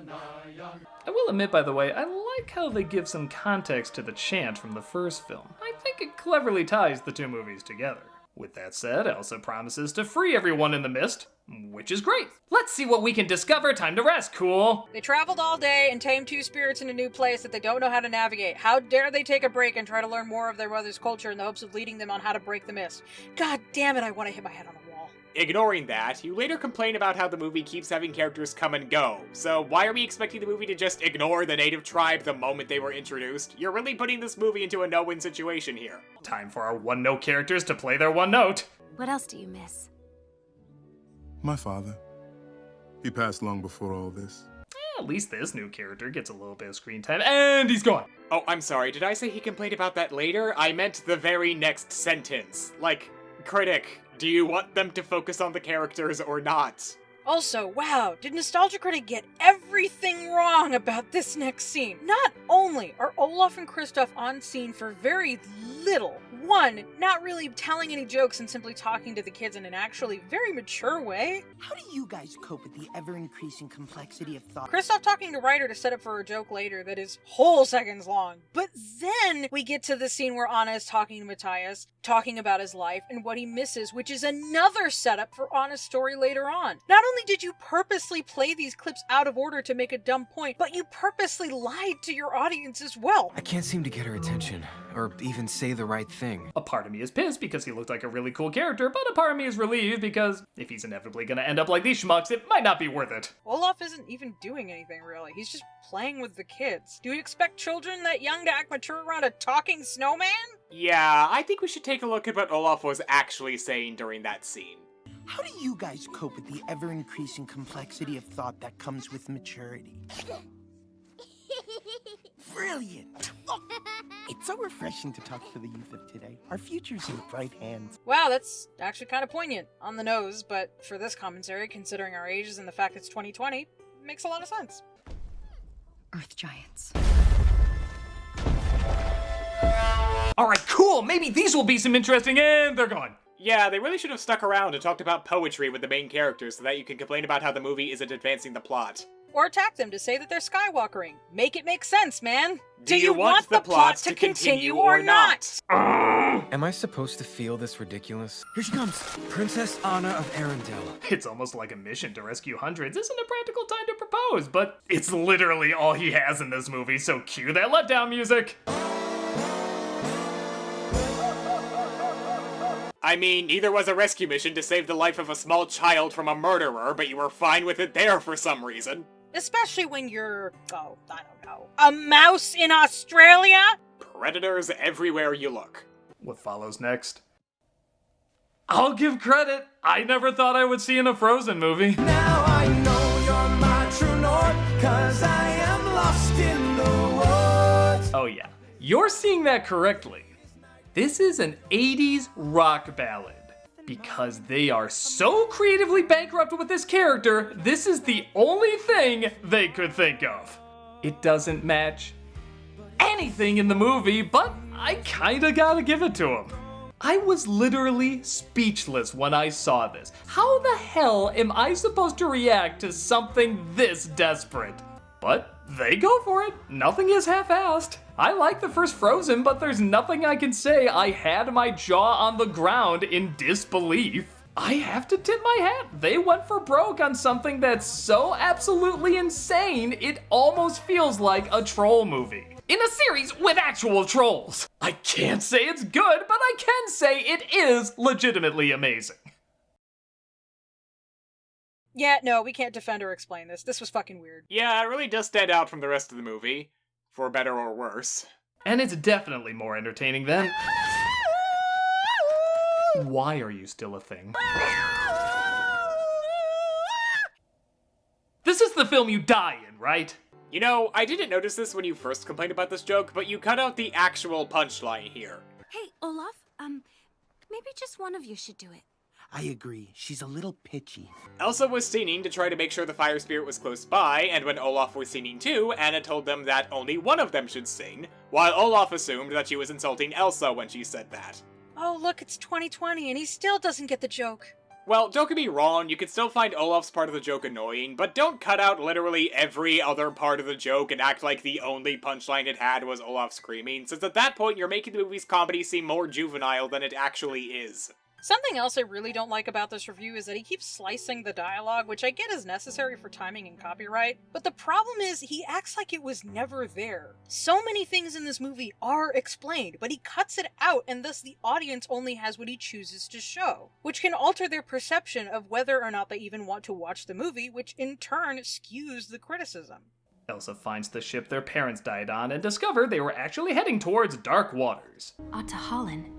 I will admit, by the way, I like how they give some context to the chant from the first film. I think it cleverly ties the two movies together. With that said, Elsa promises to free everyone in the mist, which is great. Let's see what we can discover. Time to rest, cool. They traveled all day and tamed two spirits in a new place that they don't know how to navigate. How dare they take a break and try to learn more of their mother's culture in the hopes of leading them on how to break the mist? God damn it, I want to hit my head on the wall. Ignoring that, you later complain about how the movie keeps having characters come and go. So why are we expecting the movie to just ignore the native tribe the moment they were introduced? You're really putting this movie into a no-win situation here. Time for our one-note characters to play their one note. What else do you miss? My father. He passed long before all this. At least this new character gets a little bit of screen time, and he's gone. Oh, I'm sorry, did I say he complained about that later? I meant the very next sentence. Like, Critic, do you want them to focus on the characters or not? Also, wow, did Nostalgia Critic get everything wrong about this next scene? Not only are Olaf and Kristoff on scene for very little, one, not really telling any jokes and simply talking to the kids in an actually very mature way. How do you guys cope with the ever-increasing complexity of thought? Kristoff talking to Ryder to set up for a joke later that is whole seconds long. But then we get to the scene where Anna is talking to Matthias, talking about his life and what he misses, which is another setup for Anna's story later on. Not only did you purposely play these clips out of order to make a dumb point, but you purposely lied to your audience as well. I can't seem to get her attention, or even say the right thing. A part of me is pissed because he looked like a really cool character, but a part of me is relieved because if he's inevitably gonna end up like these schmucks, it might not be worth it. Olaf isn't even doing anything really. He's just playing with the kids. Do you expect children that young to act mature around a talking snowman? Yeah, I think we should take a look at what Olaf was actually saying during that scene. How do you guys cope with the ever-increasing complexity of thought that comes with maturity? Brilliant! Oh, it's so refreshing to talk to the youth of today. Our future's in bright hands. Wow, that's actually kind of poignant. On the nose, but for this commentary, considering our ages and the fact it's 2020, makes a lot of sense. Earth giants. Alright, cool! Maybe these will be some interesting, and they're gone. Yeah, they really should have stuck around and talked about poetry with the main characters so that you can complain about how the movie isn't advancing the plot. Or attack them to say that they're skywalkering. Make it make sense, man! Do you want the plot to continue or not? Am I supposed to feel this ridiculous? Here she comes! Princess Anna of Arendelle. It's almost like a mission to rescue hundreds isn't a practical time to propose, but it's literally all he has in this movie, so cue that letdown music! I mean, neither was a rescue mission to save the life of a small child from a murderer, but you were fine with it there for some reason. Especially when you're, oh, I don't know, a mouse in Australia? Predators everywhere you look. What follows next? I'll give credit. I never thought I would see in a Frozen movie. Now I know you're my true north, 'cause I am lost in the woods. Oh yeah, you're seeing that correctly. This is an 80s rock ballad. Because they are so creatively bankrupt with this character, this is the only thing they could think of. It doesn't match anything in the movie, but I kinda gotta give it to him. I was literally speechless when I saw this. How the hell am I supposed to react to something this desperate? But they go for it. Nothing is half-assed. I like the first Frozen, but there's nothing I can say. I had my jaw on the ground in disbelief. I have to tip my hat. They went for broke on something that's so absolutely insane, it almost feels like a troll movie. In a series with actual trolls. I can't say it's good, but I can say it is legitimately amazing. Yeah, no, we can't defend or explain this. This was fucking weird. Yeah, it really does stand out from the rest of the movie. For better or worse. And it's definitely more entertaining than... Why are you still a thing? This is the film you die in, right? You know, I didn't notice this when you first complained about this joke, but you cut out the actual punchline here. Hey, Olaf, maybe just one of you should do it. I agree. She's a little pitchy. Elsa was singing to try to make sure the fire spirit was close by, and when Olaf was singing too, Anna told them that only one of them should sing, while Olaf assumed that she was insulting Elsa when she said that. Oh, look, it's 2020 and he still doesn't get the joke. Well, don't get me wrong, you can still find Olaf's part of the joke annoying, but don't cut out literally every other part of the joke and act like the only punchline it had was Olaf screaming, since at that point you're making the movie's comedy seem more juvenile than it actually is. Something else I really don't like about this review is that he keeps slicing the dialogue, which I get is necessary for timing and copyright, but the problem is he acts like it was never there. So many things in this movie are explained, but he cuts it out and thus the audience only has what he chooses to show, which can alter their perception of whether or not they even want to watch the movie, which in turn skews the criticism. Elsa finds the ship their parents died on and discover they were actually heading towards dark waters. Atahallan.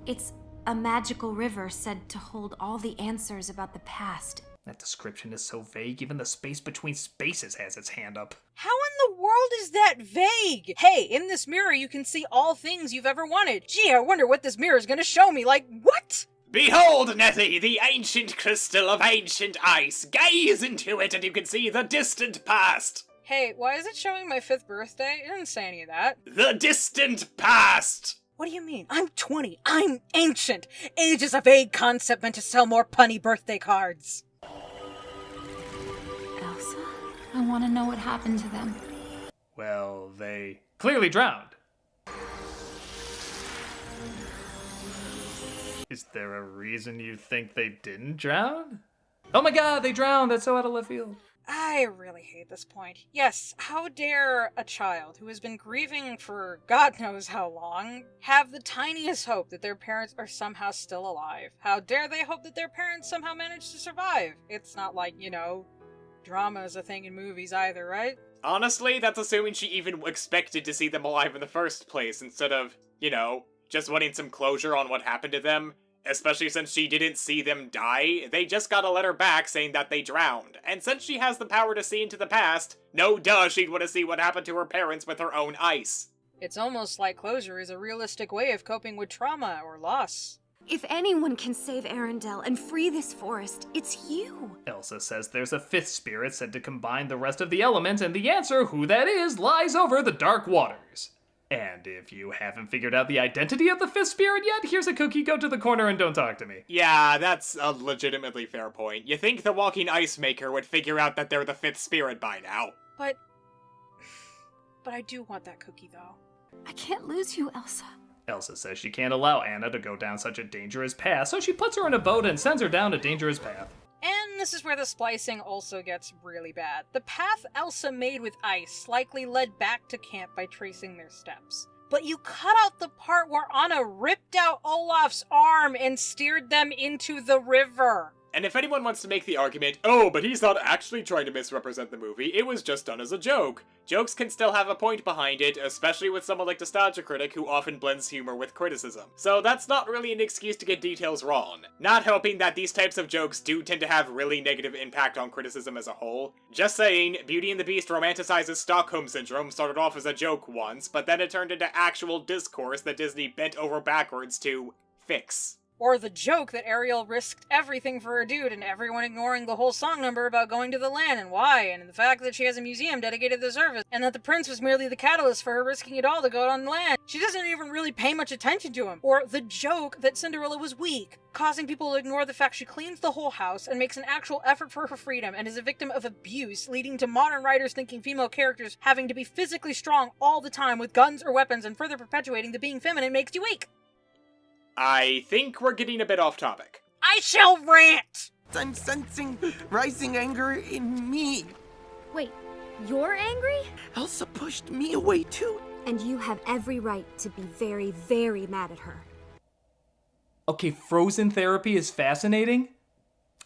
It's a magical river said to hold all the answers about the past. That description is so vague, even the space between spaces has its hand up. How in the world is that vague? Hey, in this mirror you can see all things you've ever wanted. Gee, I wonder what this mirror is gonna show me, like, what? Behold, Nettie, the ancient crystal of ancient ice. Gaze into it and you can see the distant past. Hey, why is it showing my 5th birthday? It didn't say any of that. The distant past! What do you mean? I'm 20. I'm ancient. Age is a vague concept meant to sell more punny birthday cards. Elsa? I want to know what happened to them. Well, they clearly drowned. Is there a reason you think they didn't drown? Oh my god, they drowned! That's so out of left field. I really hate this point. Yes, how dare a child who has been grieving for God knows how long have the tiniest hope that their parents are somehow still alive? How dare they hope that their parents somehow manage to survive? It's not like, drama is a thing in movies either, right? Honestly, that's assuming she even expected to see them alive in the first place, instead of, just wanting some closure on what happened to them. Especially since she didn't see them die, they just got a letter back saying that they drowned. And since she has the power to see into the past, no duh she'd want to see what happened to her parents with her own eyes. It's almost like closure is a realistic way of coping with trauma or loss. If anyone can save Arendelle and free this forest, it's you. Elsa says there's a fifth spirit said to combine the rest of the elements, and the answer, who that is, lies over the dark waters. And if you haven't figured out the identity of the fifth spirit yet, here's a cookie, go to the corner and don't talk to me. Yeah, that's a legitimately fair point. You think the walking ice maker would figure out that they're the fifth spirit by now. But I do want that cookie, though. I can't lose you, Elsa. Elsa says she can't allow Anna to go down such a dangerous path, so she puts her in a boat and sends her down a dangerous path. And this is where the splicing also gets really bad. The path Elsa made with ice likely led back to camp by tracing their steps. But you cut out the part where Anna ripped out Olaf's arm and steered them into the river. And if anyone wants to make the argument, oh, but he's not actually trying to misrepresent the movie, it was just done as a joke. Jokes can still have a point behind it, especially with someone like Nostalgia Critic, who often blends humor with criticism. So that's not really an excuse to get details wrong. Not helping that these types of jokes do tend to have really negative impact on criticism as a whole. Just saying, Beauty and the Beast romanticizes Stockholm Syndrome started off as a joke once, but then it turned into actual discourse that Disney bent over backwards to fix. Or the joke that Ariel risked everything for her dude and everyone ignoring the whole song number about going to the land and why, and the fact that she has a museum dedicated to the service, and that the prince was merely the catalyst for her risking it all to go on the land. She doesn't even really pay much attention to him. Or the joke that Cinderella was weak, causing people to ignore the fact she cleans the whole house and makes an actual effort for her freedom and is a victim of abuse, leading to modern writers thinking female characters having to be physically strong all the time with guns or weapons and further perpetuating that being feminine makes you weak. I think we're getting a bit off topic. I shall rant! I'm sensing rising anger in me. Wait, you're angry? Elsa pushed me away too. And you have every right to be very, very mad at her. Okay, frozen therapy is fascinating.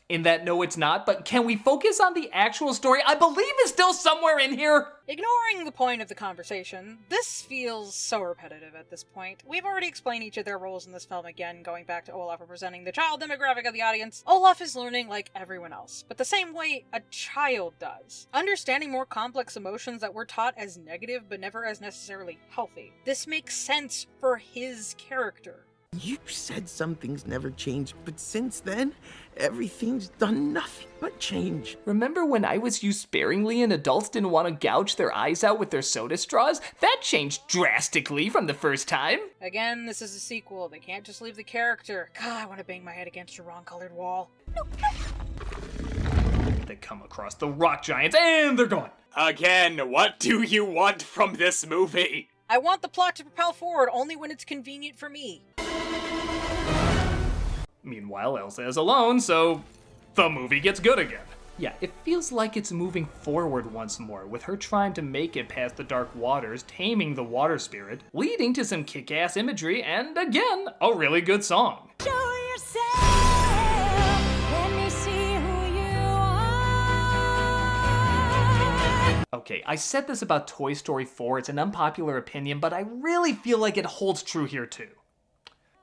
In that, no, it's not, but can we focus on the actual story? I believe it's still somewhere in here! Ignoring the point of the conversation, this feels so repetitive at this point. We've already explained each of their roles in this film again, going back to Olaf representing the child demographic of the audience. Olaf is learning like everyone else, but the same way a child does. Understanding more complex emotions that were taught as negative but never as necessarily healthy. This makes sense for his character. You said some things never change, but since then, everything's done nothing but change. Remember when I was used sparingly and adults didn't want to gouge their eyes out with their soda straws? That changed drastically from the first time. Again, this is a sequel. They can't just leave the character. God, I want to bang my head against a wrong-colored wall. They come across the rock giants and they're gone. Again, what do you want from this movie? I want the plot to propel forward only when it's convenient for me. Meanwhile, Elsa is alone, so the movie gets good again. Yeah, it feels like it's moving forward once more, with her trying to make it past the dark waters, taming the water spirit, leading to some kick-ass imagery, and again, a really good song. Show yourself, let me see who you are. Okay, I said this about Toy Story 4, it's an unpopular opinion, but I really feel like it holds true here too.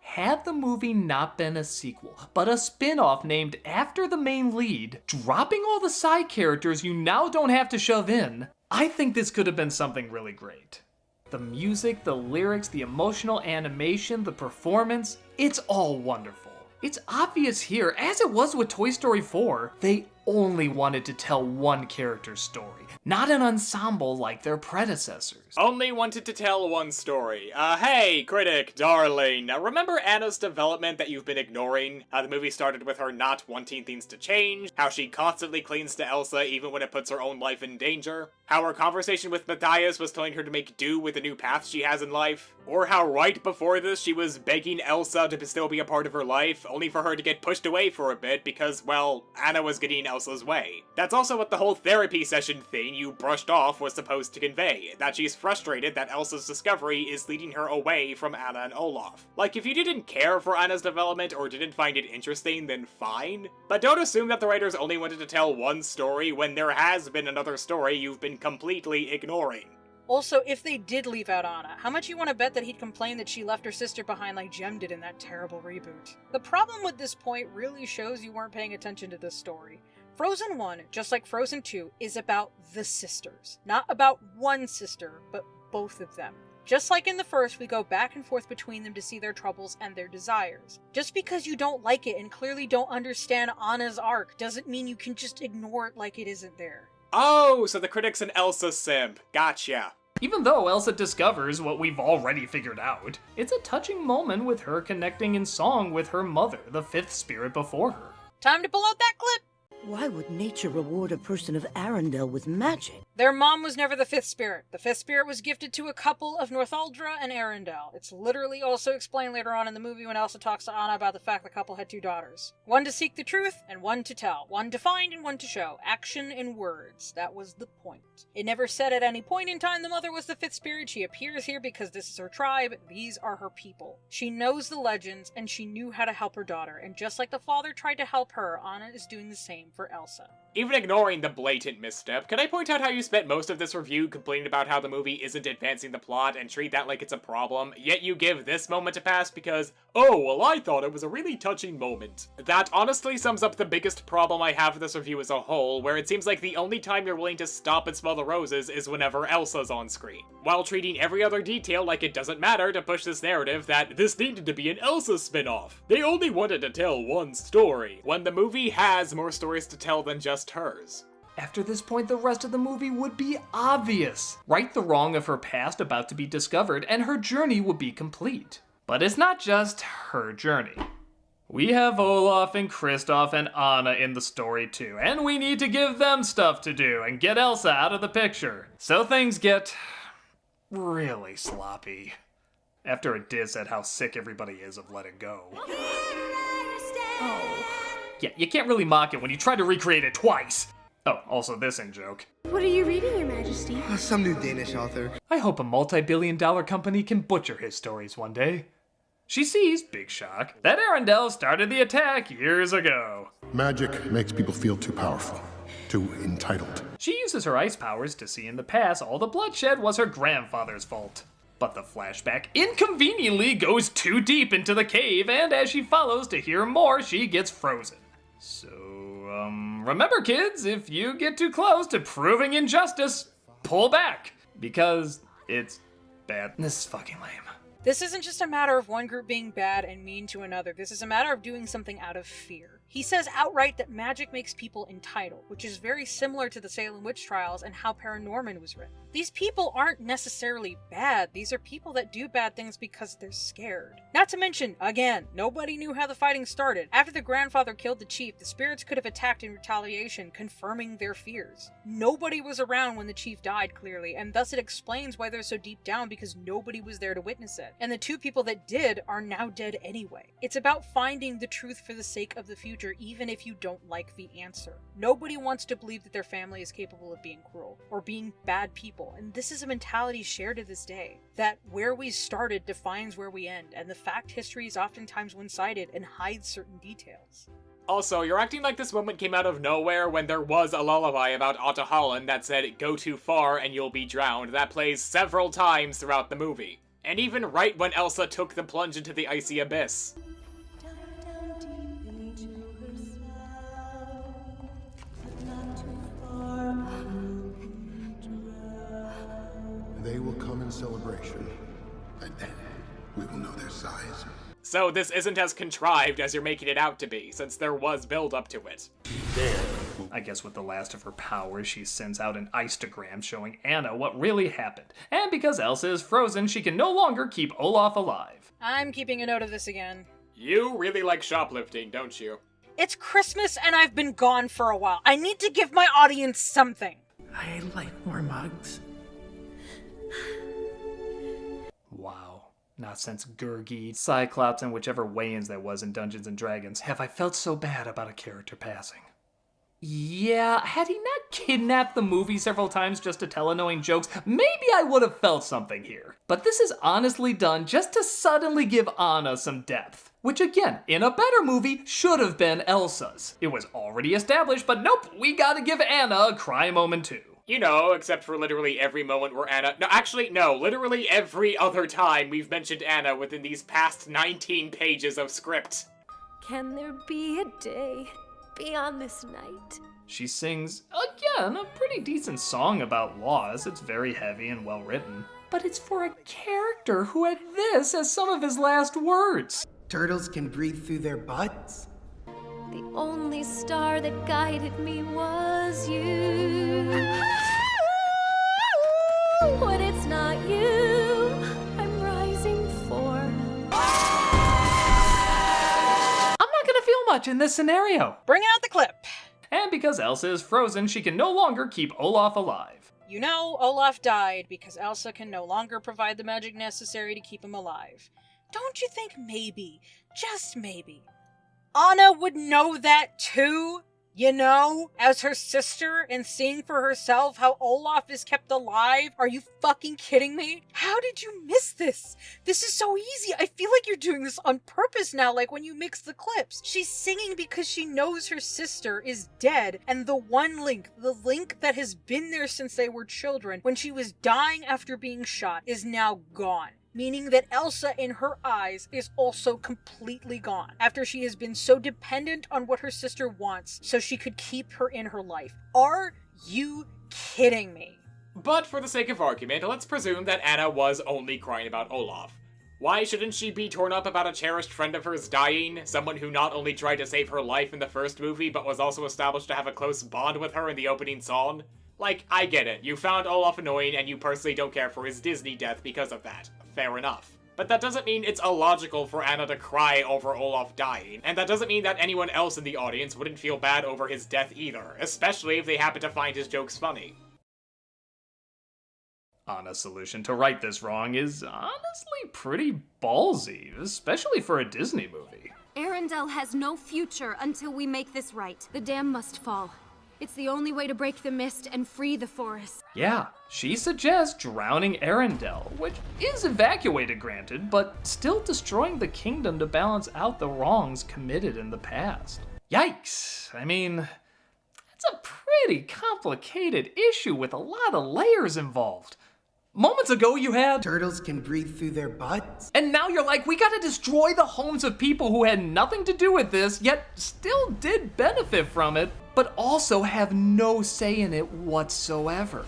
Had the movie not been a sequel, but a spin-off named after the main lead, dropping all the side characters you now don't have to shove in, I think this could have been something really great. The music, the lyrics, the emotional animation, the performance, it's all wonderful. It's obvious here, as it was with Toy Story 4, they only wanted to tell one character's story, not an ensemble like their predecessors. Only wanted to tell one story. Hey, Critic, darling. Now remember Anna's development that you've been ignoring? How the movie started with her not wanting things to change? How she constantly clings to Elsa even when it puts her own life in danger? How her conversation with Matthias was telling her to make do with the new path she has in life? Or how right before this she was begging Elsa to still be a part of her life, only for her to get pushed away for a bit because, well, Anna was getting Elsa's way. That's also what the whole therapy session thing you brushed off was supposed to convey, that she's frustrated that Elsa's discovery is leading her away from Anna and Olaf. Like, if you didn't care for Anna's development or didn't find it interesting, then fine. But don't assume that the writers only wanted to tell one story when there has been another story you've been completely ignoring. Also, if they did leave out Anna, how much you want to bet that he'd complain that she left her sister behind like Jem did in that terrible reboot? The problem with this point really shows you weren't paying attention to this story. Frozen 1, just like Frozen 2, is about the sisters. Not about one sister, but both of them. Just like in the first, we go back and forth between them to see their troubles and their desires. Just because you don't like it and clearly don't understand Anna's arc doesn't mean you can just ignore it like it isn't there. Oh, so the Critic's an Elsa simp. Gotcha. Even though Elsa discovers what we've already figured out, it's a touching moment with her connecting in song with her mother, the fifth spirit before her. Time to pull out that clip! Why would nature reward a person of Arendelle with magic? Their mom was never the fifth spirit. The fifth spirit was gifted to a couple of Northuldra and Arendelle. It's literally also explained later on in the movie when Elsa talks to Anna about the fact the couple had two daughters. One to seek the truth, and one to tell. One to find and one to show. Action and words. That was the point. It never said at any point in time the mother was the fifth spirit. She appears here because this is her tribe. These are her people. She knows the legends, and she knew how to help her daughter. And just like the father tried to help her, Anna is doing the same for Elsa. Even ignoring the blatant misstep, can I point out how you spent most of this review complaining about how the movie isn't advancing the plot and treat that like it's a problem, yet you give this moment a pass because, oh, well, I thought it was a really touching moment. That honestly sums up the biggest problem I have with this review as a whole, where it seems like the only time you're willing to stop and smell the roses is whenever Elsa's on screen, while treating every other detail like it doesn't matter to push this narrative that this needed to be an Elsa spin-off. They only wanted to tell one story, when the movie has more stories to tell than just hers. After this point, the rest of the movie would be obvious. Right the wrong of her past about to be discovered, and her journey would be complete. But it's not just her journey. We have Olaf and Kristoff and Anna in the story too, and we need to give them stuff to do and get Elsa out of the picture. So things get really sloppy. After a diss at how sick everybody is of letting go. Oh. Yeah, you can't really mock it when you try to recreate it twice. Oh, also this in-joke. What are you reading, Your Majesty? Some new Danish author. I hope a multi-billion-dollar company can butcher his stories one day. She sees, big shock, that Arendelle started the attack years ago. Magic makes people feel too powerful, too entitled. She uses her ice powers to see in the past all the bloodshed was her grandfather's fault. But the flashback inconveniently goes too deep into the cave, and as she follows to hear more, she gets frozen. So, remember kids, if you get too close to proving injustice, pull back, because it's bad. This is fucking lame. This isn't just a matter of one group being bad and mean to another. This is a matter of doing something out of fear. He says outright that magic makes people entitled, which is very similar to the Salem witch trials and how Paranorman was written. These people aren't necessarily bad. These are people that do bad things because they're scared. Not to mention, again, nobody knew how the fighting started. After the grandfather killed the chief, the spirits could have attacked in retaliation, confirming their fears. Nobody was around when the chief died, clearly, and thus it explains why they're so deep down, because nobody was there to witness it. And the two people that did are now dead anyway. It's about finding the truth for the sake of the future, even if you don't like the answer. Nobody wants to believe that their family is capable of being cruel or being bad people, and this is a mentality shared to this day, that where we started defines where we end, and the fact history is oftentimes one-sided and hides certain details. Also, you're acting like this moment came out of nowhere when there was a lullaby about Otto Holland that said, "Go too far and you'll be drowned," that plays several times throughout the movie. And even right when Elsa took the plunge into the icy abyss. They will come in celebration, and then we will know their size. So this isn't as contrived as you're making it out to be, since there was build up to it. There will I guess with the last of her powers, she sends out an Instagram showing Anna what really happened. And because Elsa is frozen, she can no longer keep Olaf alive. I'm keeping a note of this again. You really like shoplifting, don't you? It's Christmas and I've been gone for a while. I need to give my audience something. I like more mugs. Wow. Not since Gurgi, Cyclops, and whichever Wayans there was in Dungeons & Dragons have I felt so bad about a character passing. Yeah, had he not kidnapped the movie several times just to tell annoying jokes, maybe I would have felt something here. But this is honestly done just to suddenly give Anna some depth. Which again, in a better movie, should have been Elsa's. It was already established, but nope, we gotta give Anna a cry moment too. You know, except for literally every moment where Anna... No, literally every other time we've mentioned Anna within these past 19 pages of script. Can there be a day beyond this night? She sings, again, a pretty decent song about loss. It's very heavy and well written. But it's for a character who had this as some of his last words. Turtles can breathe through their butts. The only star that guided me was you. When it's not you, I'm rising for. I'm not gonna feel much in this scenario. Bring out the clip. And because Elsa is frozen, she can no longer keep Olaf alive. You know, Olaf died because Elsa can no longer provide the magic necessary to keep him alive. Don't you think maybe, just maybe, Anna would know that too? You know, as her sister and seeing for herself how Olaf is kept alive? Are you fucking kidding me? How did you miss this? This is so easy. I feel like you're doing this on purpose now, like when you mix the clips. She's singing because she knows her sister is dead, and the one link, the link that has been there since they were children, when she was dying after being shot, is now gone. Meaning that Elsa, in her eyes, is also completely gone, after she has been so dependent on what her sister wants so she could keep her in her life. Are you kidding me? But for the sake of argument, let's presume that Anna was only crying about Olaf. Why shouldn't she be torn up about a cherished friend of hers dying? Someone who not only tried to save her life in the first movie, but was also established to have a close bond with her in the opening song? Like, I get it. You found Olaf annoying and you personally don't care for his Disney death because of that. Fair enough. But that doesn't mean it's illogical for Anna to cry over Olaf dying, and that doesn't mean that anyone else in the audience wouldn't feel bad over his death either, especially if they happen to find his jokes funny. Anna's solution to right this wrong is honestly pretty ballsy, especially for a Disney movie. Arendelle has no future until we make this right. The dam must fall. It's the only way to break the mist and free the forest. Yeah, she suggests drowning Arendelle, which is evacuated granted, but still destroying the kingdom to balance out the wrongs committed in the past. Yikes! I mean, it's a pretty complicated issue with a lot of layers involved. Moments ago you had turtles can breathe through their butts. And now you're like, we gotta destroy the homes of people who had nothing to do with this, yet still did benefit from it, but also have no say in it whatsoever.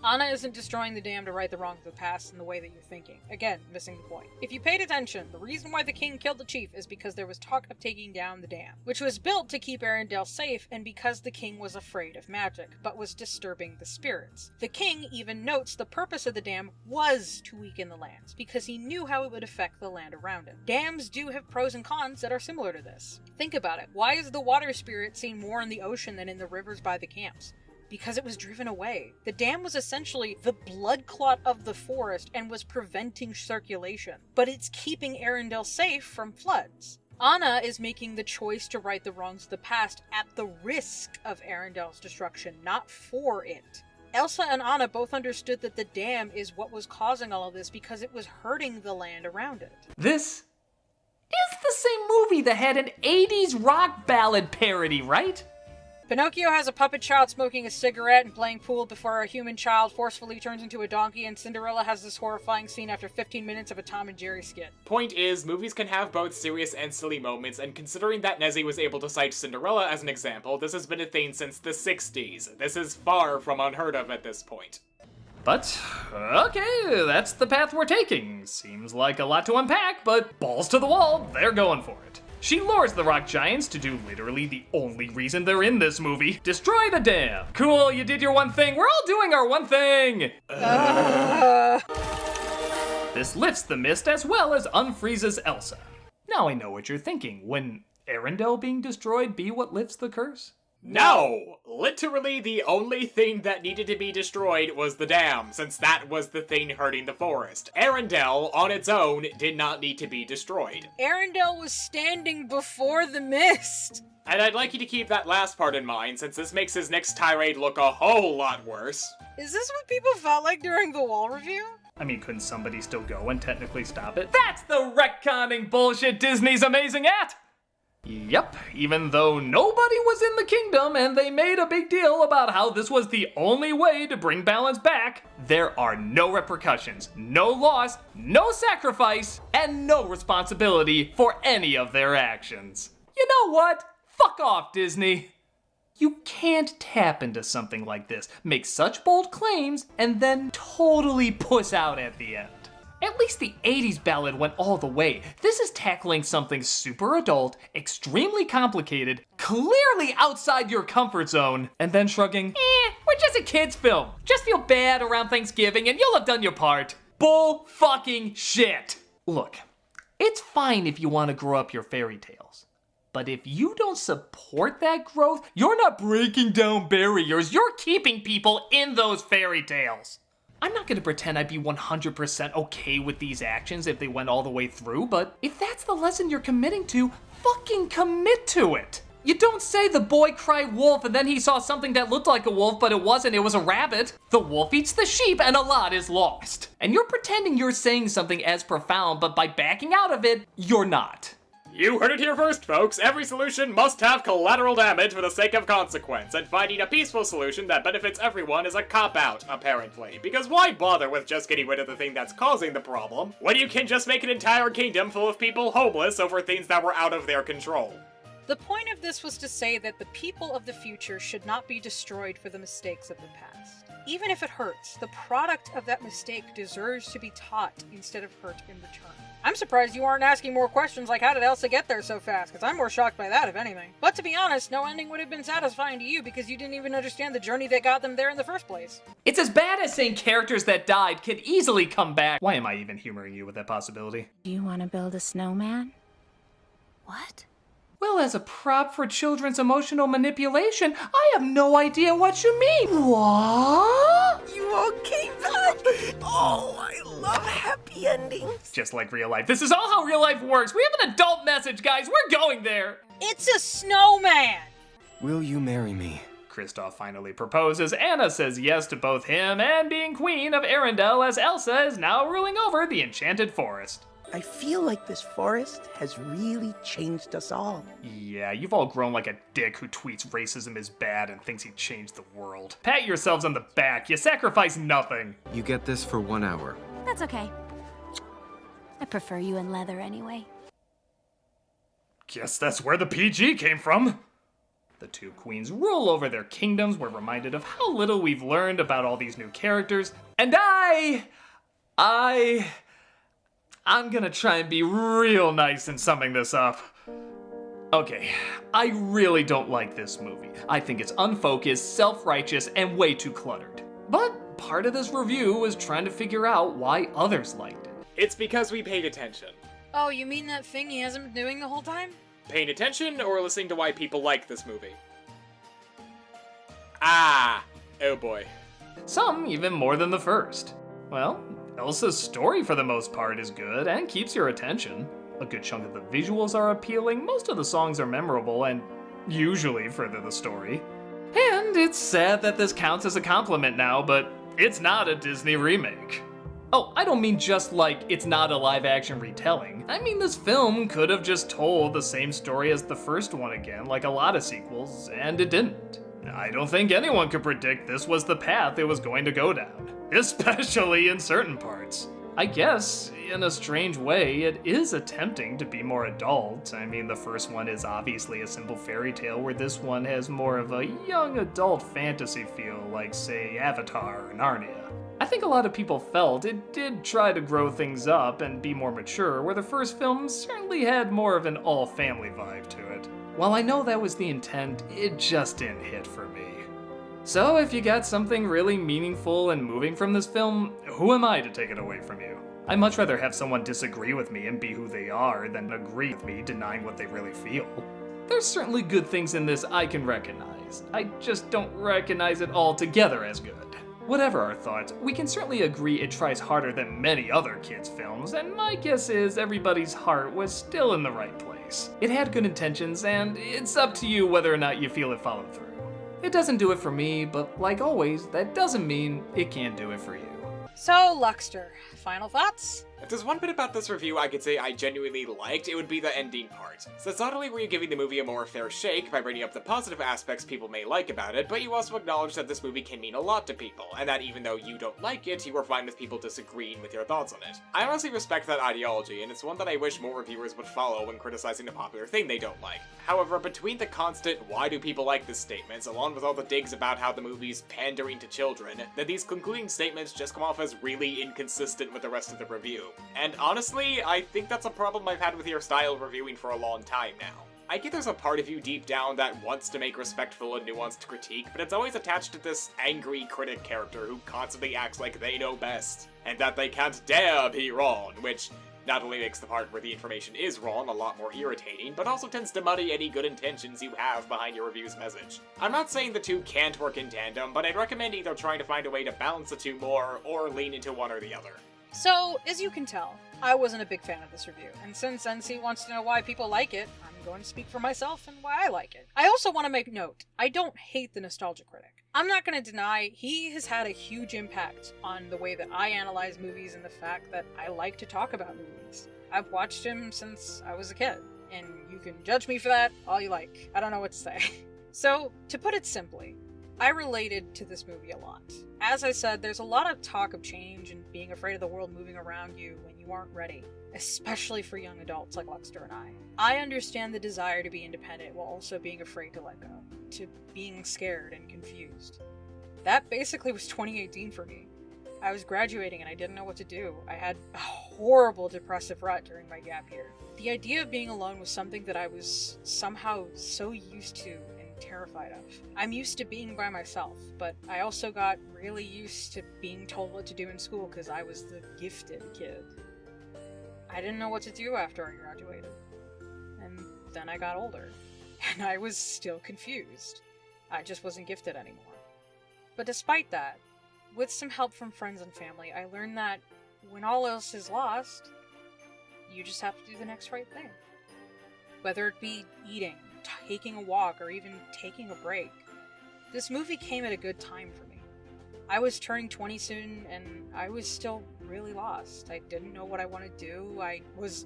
Anna isn't destroying the dam to right the wrongs of the past in the way that you're thinking. Again, missing the point. If you paid attention, the reason why the king killed the chief is because there was talk of taking down the dam, which was built to keep Arendelle safe and because the king was afraid of magic, but was disturbing the spirits. The king even notes the purpose of the dam was to weaken the lands, because he knew how it would affect the land around it. Dams do have pros and cons that are similar to this. Think about it. Why is the water spirit seen more in the ocean than in the rivers by the camps? Because it was driven away. The dam was essentially the blood clot of the forest and was preventing circulation, but it's keeping Arendelle safe from floods. Anna is making the choice to right the wrongs of the past at the risk of Arendelle's destruction, not for it. Elsa and Anna both understood that the dam is what was causing all of this because it was hurting the land around it. This is the same movie that had an 80s rock ballad parody, right? Pinocchio has a puppet child smoking a cigarette and playing pool before a human child forcefully turns into a donkey, and Cinderella has this horrifying scene after 15 minutes of a Tom and Jerry skit. Point is, movies can have both serious and silly moments, and considering that Nezzy was able to cite Cinderella as an example, this has been a thing since the 60s. This is far from unheard of at this point. But, okay, that's the path we're taking. Seems like a lot to unpack, but balls to the wall, they're going for it. She lures the rock giants to do literally the only reason they're in this movie: destroy the dam. Cool, you did your one thing. We're all doing our one thing. This lifts the mist as well as unfreezes Elsa. Now I know what you're thinking. Wouldn't Arendelle being destroyed be what lifts the curse? No! Literally the only thing that needed to be destroyed was the dam, since that was the thing hurting the forest. Arendelle, on its own, did not need to be destroyed. Arendelle was standing before the mist! And I'd like you to keep that last part in mind, since this makes his next tirade look a whole lot worse. Is this what people felt like during the wall review? I mean, couldn't somebody still go and technically stop it? That's the retconning bullshit Disney's amazing at! Yep, even though nobody was in the kingdom and they made a big deal about how this was the only way to bring balance back, there are no repercussions, no loss, no sacrifice, and no responsibility for any of their actions. You know what? Fuck off, Disney. You can't tap into something like this, make such bold claims, and then totally puss out at the end. At least the 80s ballad went all the way. This is tackling something super adult, extremely complicated, clearly outside your comfort zone, and then shrugging, we're just a kid's film. Just feel bad around Thanksgiving and you'll have done your part. Bull fucking shit. Look, it's fine if you want to grow up your fairy tales. But if you don't support that growth, you're not breaking down barriers, you're keeping people in those fairy tales. I'm not gonna pretend I'd be 100% okay with these actions if they went all the way through, but if that's the lesson you're committing to, fucking commit to it. You don't say the boy cried wolf and then he saw something that looked like a wolf but it wasn't, it was a rabbit. The wolf eats the sheep and a lot is lost. And you're pretending you're saying something as profound, but by backing out of it, you're not. You heard it here first, folks. Every solution must have collateral damage for the sake of consequence, and finding a peaceful solution that benefits everyone is a cop-out, apparently. Because why bother with just getting rid of the thing that's causing the problem, when you can just make an entire kingdom full of people homeless over things that were out of their control? The point of this was to say that the people of the future should not be destroyed for the mistakes of the past. Even if it hurts, the product of that mistake deserves to be taught instead of hurt in return. I'm surprised you aren't asking more questions like how did Elsa get there so fast, because I'm more shocked by that if anything. But to be honest, no ending would have been satisfying to you because you didn't even understand the journey that got them there in the first place. It's as bad as saying characters that died can easily come back. Why am I even humoring you with that possibility? Do you want to build a snowman? What? Well, as a prop for children's emotional manipulation, I have no idea what you mean. What? You all came back? Oh, I love happy endings. Just like real life. This is all how real life works. We have an adult message, guys. We're going there. It's a snowman! Will you marry me? Kristoff finally proposes. Anna says yes to both him and being queen of Arendelle, as Elsa is now ruling over the enchanted forest. I feel like this forest has really changed us all. Yeah, you've all grown like a dick who tweets racism is bad and thinks he changed the world. Pat yourselves on the back. You sacrifice nothing. You get this for 1 hour. That's okay. I prefer you in leather anyway. Guess that's where the PG came from. The two queens rule over their kingdoms. We're reminded of how little we've learned about all these new characters. And I'm gonna try and be real nice in summing this up. Okay, I really don't like this movie. I think it's unfocused, self-righteous, and way too cluttered. But part of this review is trying to figure out why others liked it. It's because we paid attention. Oh, you mean that thing he hasn't been doing the whole time? Paying attention or listening to why people like this movie? Ah, oh boy. Some even more than the first. Well, Elsa's story for the most part is good and keeps your attention. A good chunk of the visuals are appealing, most of the songs are memorable and usually further the story. And it's sad that this counts as a compliment now, but it's not a Disney remake. Oh, I don't mean just like it's not a live-action retelling. I mean this film could have just told the same story as the first one again, like a lot of sequels, and it didn't. I don't think anyone could predict this was the path it was going to go down, especially in certain parts. I guess, in a strange way, it is attempting to be more adult. I mean, the first one is obviously a simple fairy tale, where this one has more of a young adult fantasy feel, like, say, Avatar or Narnia. I think a lot of people felt it did try to grow things up and be more mature, where the first film certainly had more of an all-family vibe to it. While I know that was the intent, it just didn't hit for me. So if you got something really meaningful and moving from this film, who am I to take it away from you? I'd much rather have someone disagree with me and be who they are than agree with me denying what they really feel. There's certainly good things in this I can recognize. I just don't recognize it all together as good. Whatever our thoughts, we can certainly agree it tries harder than many other kids' films, and my guess is everybody's heart was still in the right place. It had good intentions, and it's up to you whether or not you feel it followed through. It doesn't do it for me, but like always, that doesn't mean it can't do it for you. So, Luckster, final thoughts? If there's one bit about this review I could say I genuinely liked, it would be the ending part. Since not only were you giving the movie a more fair shake by bringing up the positive aspects people may like about it, but you also acknowledge that this movie can mean a lot to people, and that even though you don't like it, you are fine with people disagreeing with your thoughts on it. I honestly respect that ideology, and it's one that I wish more reviewers would follow when criticizing a popular thing they don't like. However, between the constant "why do people like this" statements, along with all the digs about how the movie's pandering to children, then these concluding statements just come off as really inconsistent with the rest of the review. And honestly, I think that's a problem I've had with your style of reviewing for a long time now. I get there's a part of you deep down that wants to make respectful and nuanced critique, but it's always attached to this angry critic character who constantly acts like they know best, and that they can't dare be wrong, which not only makes the part where the information is wrong a lot more irritating, but also tends to muddy any good intentions you have behind your review's message. I'm not saying the two can't work in tandem, but I'd recommend either trying to find a way to balance the two more, or lean into one or the other. So, as you can tell, I wasn't a big fan of this review, and since NC wants to know why people like it, I'm going to speak for myself and why I like it. I also want to make note, I don't hate the Nostalgia Critic. I'm not going to deny he has had a huge impact on the way that I analyze movies and the fact that I like to talk about movies. I've watched him since I was a kid, and you can judge me for that all you like. I don't know what to say. So, to put it simply, I related to this movie a lot. As I said, there's a lot of talk of change and being afraid of the world moving around you when you aren't ready, especially for young adults like Luckster and I. I understand the desire to be independent while also being afraid to let go, to being scared and confused. That basically was 2018 for me. I was graduating and I didn't know what to do. I had a horrible depressive rut during my gap year. The idea of being alone was something that I was somehow so used to terrified of. I'm used to being by myself, but I also got really used to being told what to do in school because I was the gifted kid. I didn't know what to do after I graduated. And then I got older, and I was still confused. I just wasn't gifted anymore. But despite that, with some help from friends and family, I learned that when all else is lost, you just have to do the next right thing. Whether it be eating, taking a walk, or even taking a break. This movie came at a good time for me. I was turning 20 soon, and I was still really lost. I didn't know what I wanted to do. I was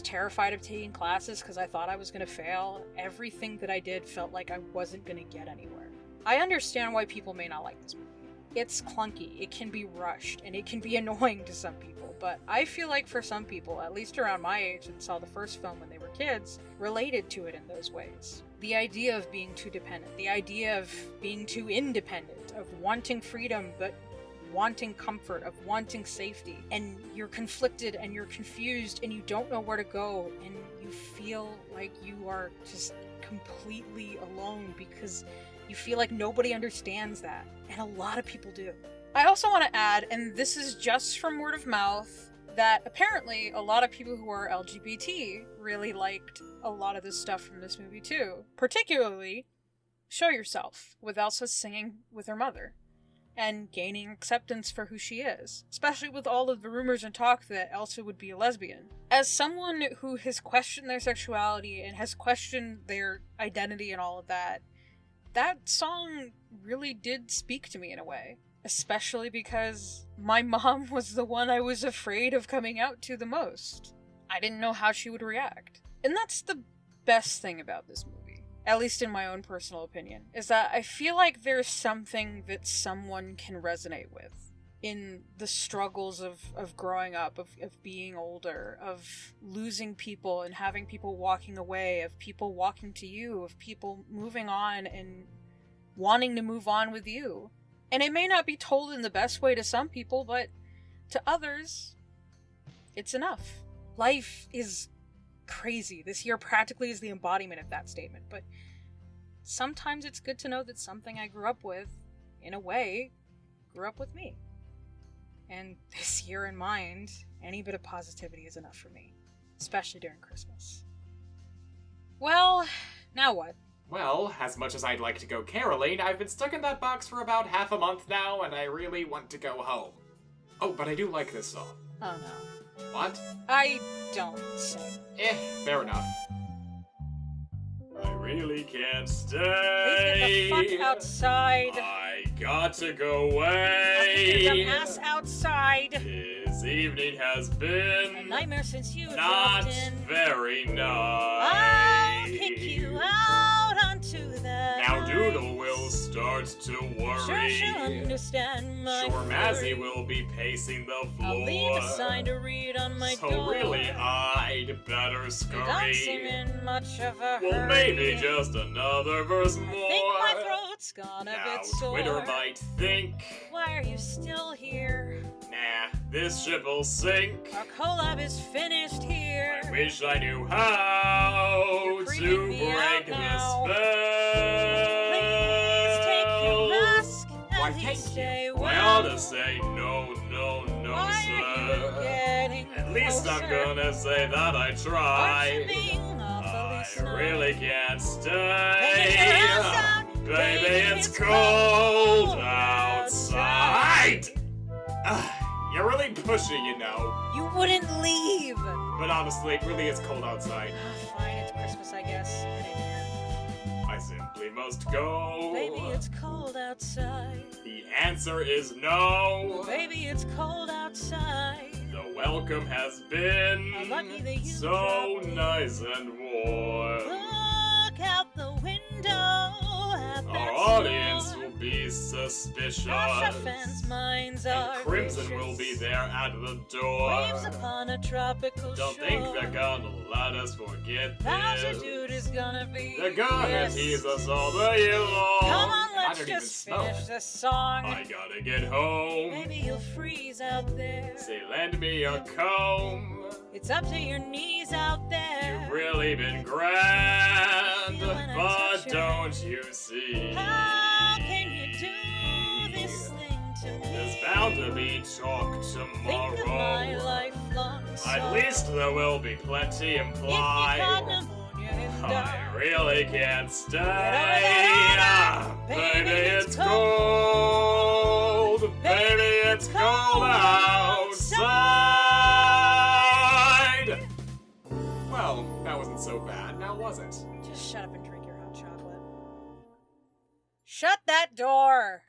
terrified of taking classes because I thought I was going to fail. Everything that I did felt like I wasn't going to get anywhere. I understand why people may not like this movie. It's clunky, it can be rushed, and it can be annoying to some people, but I feel like for some people, at least around my age that saw the first film when they were kids, related to it in those ways. The idea of being too dependent, the idea of being too independent, of wanting freedom but wanting comfort, of wanting safety, and you're conflicted and you're confused and you don't know where to go, and you feel like you are just completely alone because you feel like nobody understands that, and a lot of people do. I also want to add, and this is just from word of mouth, that apparently a lot of people who are LGBT really liked a lot of this stuff from this movie too. Particularly, Show Yourself, with Elsa singing with her mother, and gaining acceptance for who she is, especially with all of the rumors and talk that Elsa would be a lesbian. As someone who has questioned their sexuality and has questioned their identity and all of that, that song really did speak to me in a way, especially because my mom was the one I was afraid of coming out to the most. I didn't know how she would react. And that's the best thing about this movie, at least in my own personal opinion, is that I feel like there's something that someone can resonate with in the struggles of growing up, of being older, of losing people and having people walking away, of people walking to you, of people moving on and wanting to move on with you. And it may not be told in the best way to some people, but to others, it's enough. Life is crazy. This year practically is the embodiment of that statement, but sometimes it's good to know that something I grew up with, in a way, grew up with me. And this year in mind, any bit of positivity is enough for me, especially during Christmas. Well, now what? Well, as much as I'd like to go caroling, I've been stuck in that box for about half a month now, and I really want to go home. Oh, but I do like this song. Oh no. What? I don't sing. Fair enough. I really can't stay. Please get the fuck outside. I got to go Get away. your dumb ass outside. This evening has been A nightmare since you not dropped in. very I'll nice. kick you out onto the Now Doodle will start to worry. Sure she'll understand my Sure Mazzy fury. will be pacing the floor. I'll leave a sign to read on my so door. really I'd better You don't scurry. seem in much of a Well, hurry. maybe just another verse more. I think my throat's gone a Now bit sore. Twitter might think, Why are you still here? nah, this ship will sink. Our collab is finished here. I wish I knew how You're to creeping me out break the now. spell. Please take your mask Why, and thank stay you. well. I ought to say no, Why are you sir. getting At least I'm closer? gonna say that I Aren't you tried. being awfully I snug? really can't Taking stay. your ass out, Baby, it's cold outside. You're really pushy, you know. You wouldn't leave. But honestly, it really is cold outside. Fine, it's Christmas, I guess. It ain't here. I simply must go. Baby, it's cold outside. The answer is no. Baby, it's cold outside. The welcome has been How lucky that you so dropped in. nice and warm. Look out the window at Our that audience storm. will be suspicious. Gosh, our fans' minds And are Crimson vicious. will be there at the door. Waves upon a tropical Don't shore. think they're gonna let us forget Bowser this. Dude is gonna be They're gonna yes. tease us all the year long. Come on, I let's don't even just smoke. finish this song. I gotta get home. Maybe you'll freeze out there. Say, lend me a comb. It's up to your knees out there. You've really been grand, Feel when I but touch your don't you see? How can you do this thing to me? There's bound to be talk Think of my tomorrow. lifelong At sorrow. least there will be plenty If you caught implied. pneumonia and I died. really can't stay. that odor. Baby, Baby, it's it's cold. Baby, it's cold outside. Well, that wasn't so bad, now was it? Just shut up and drink your hot chocolate. Shut that door!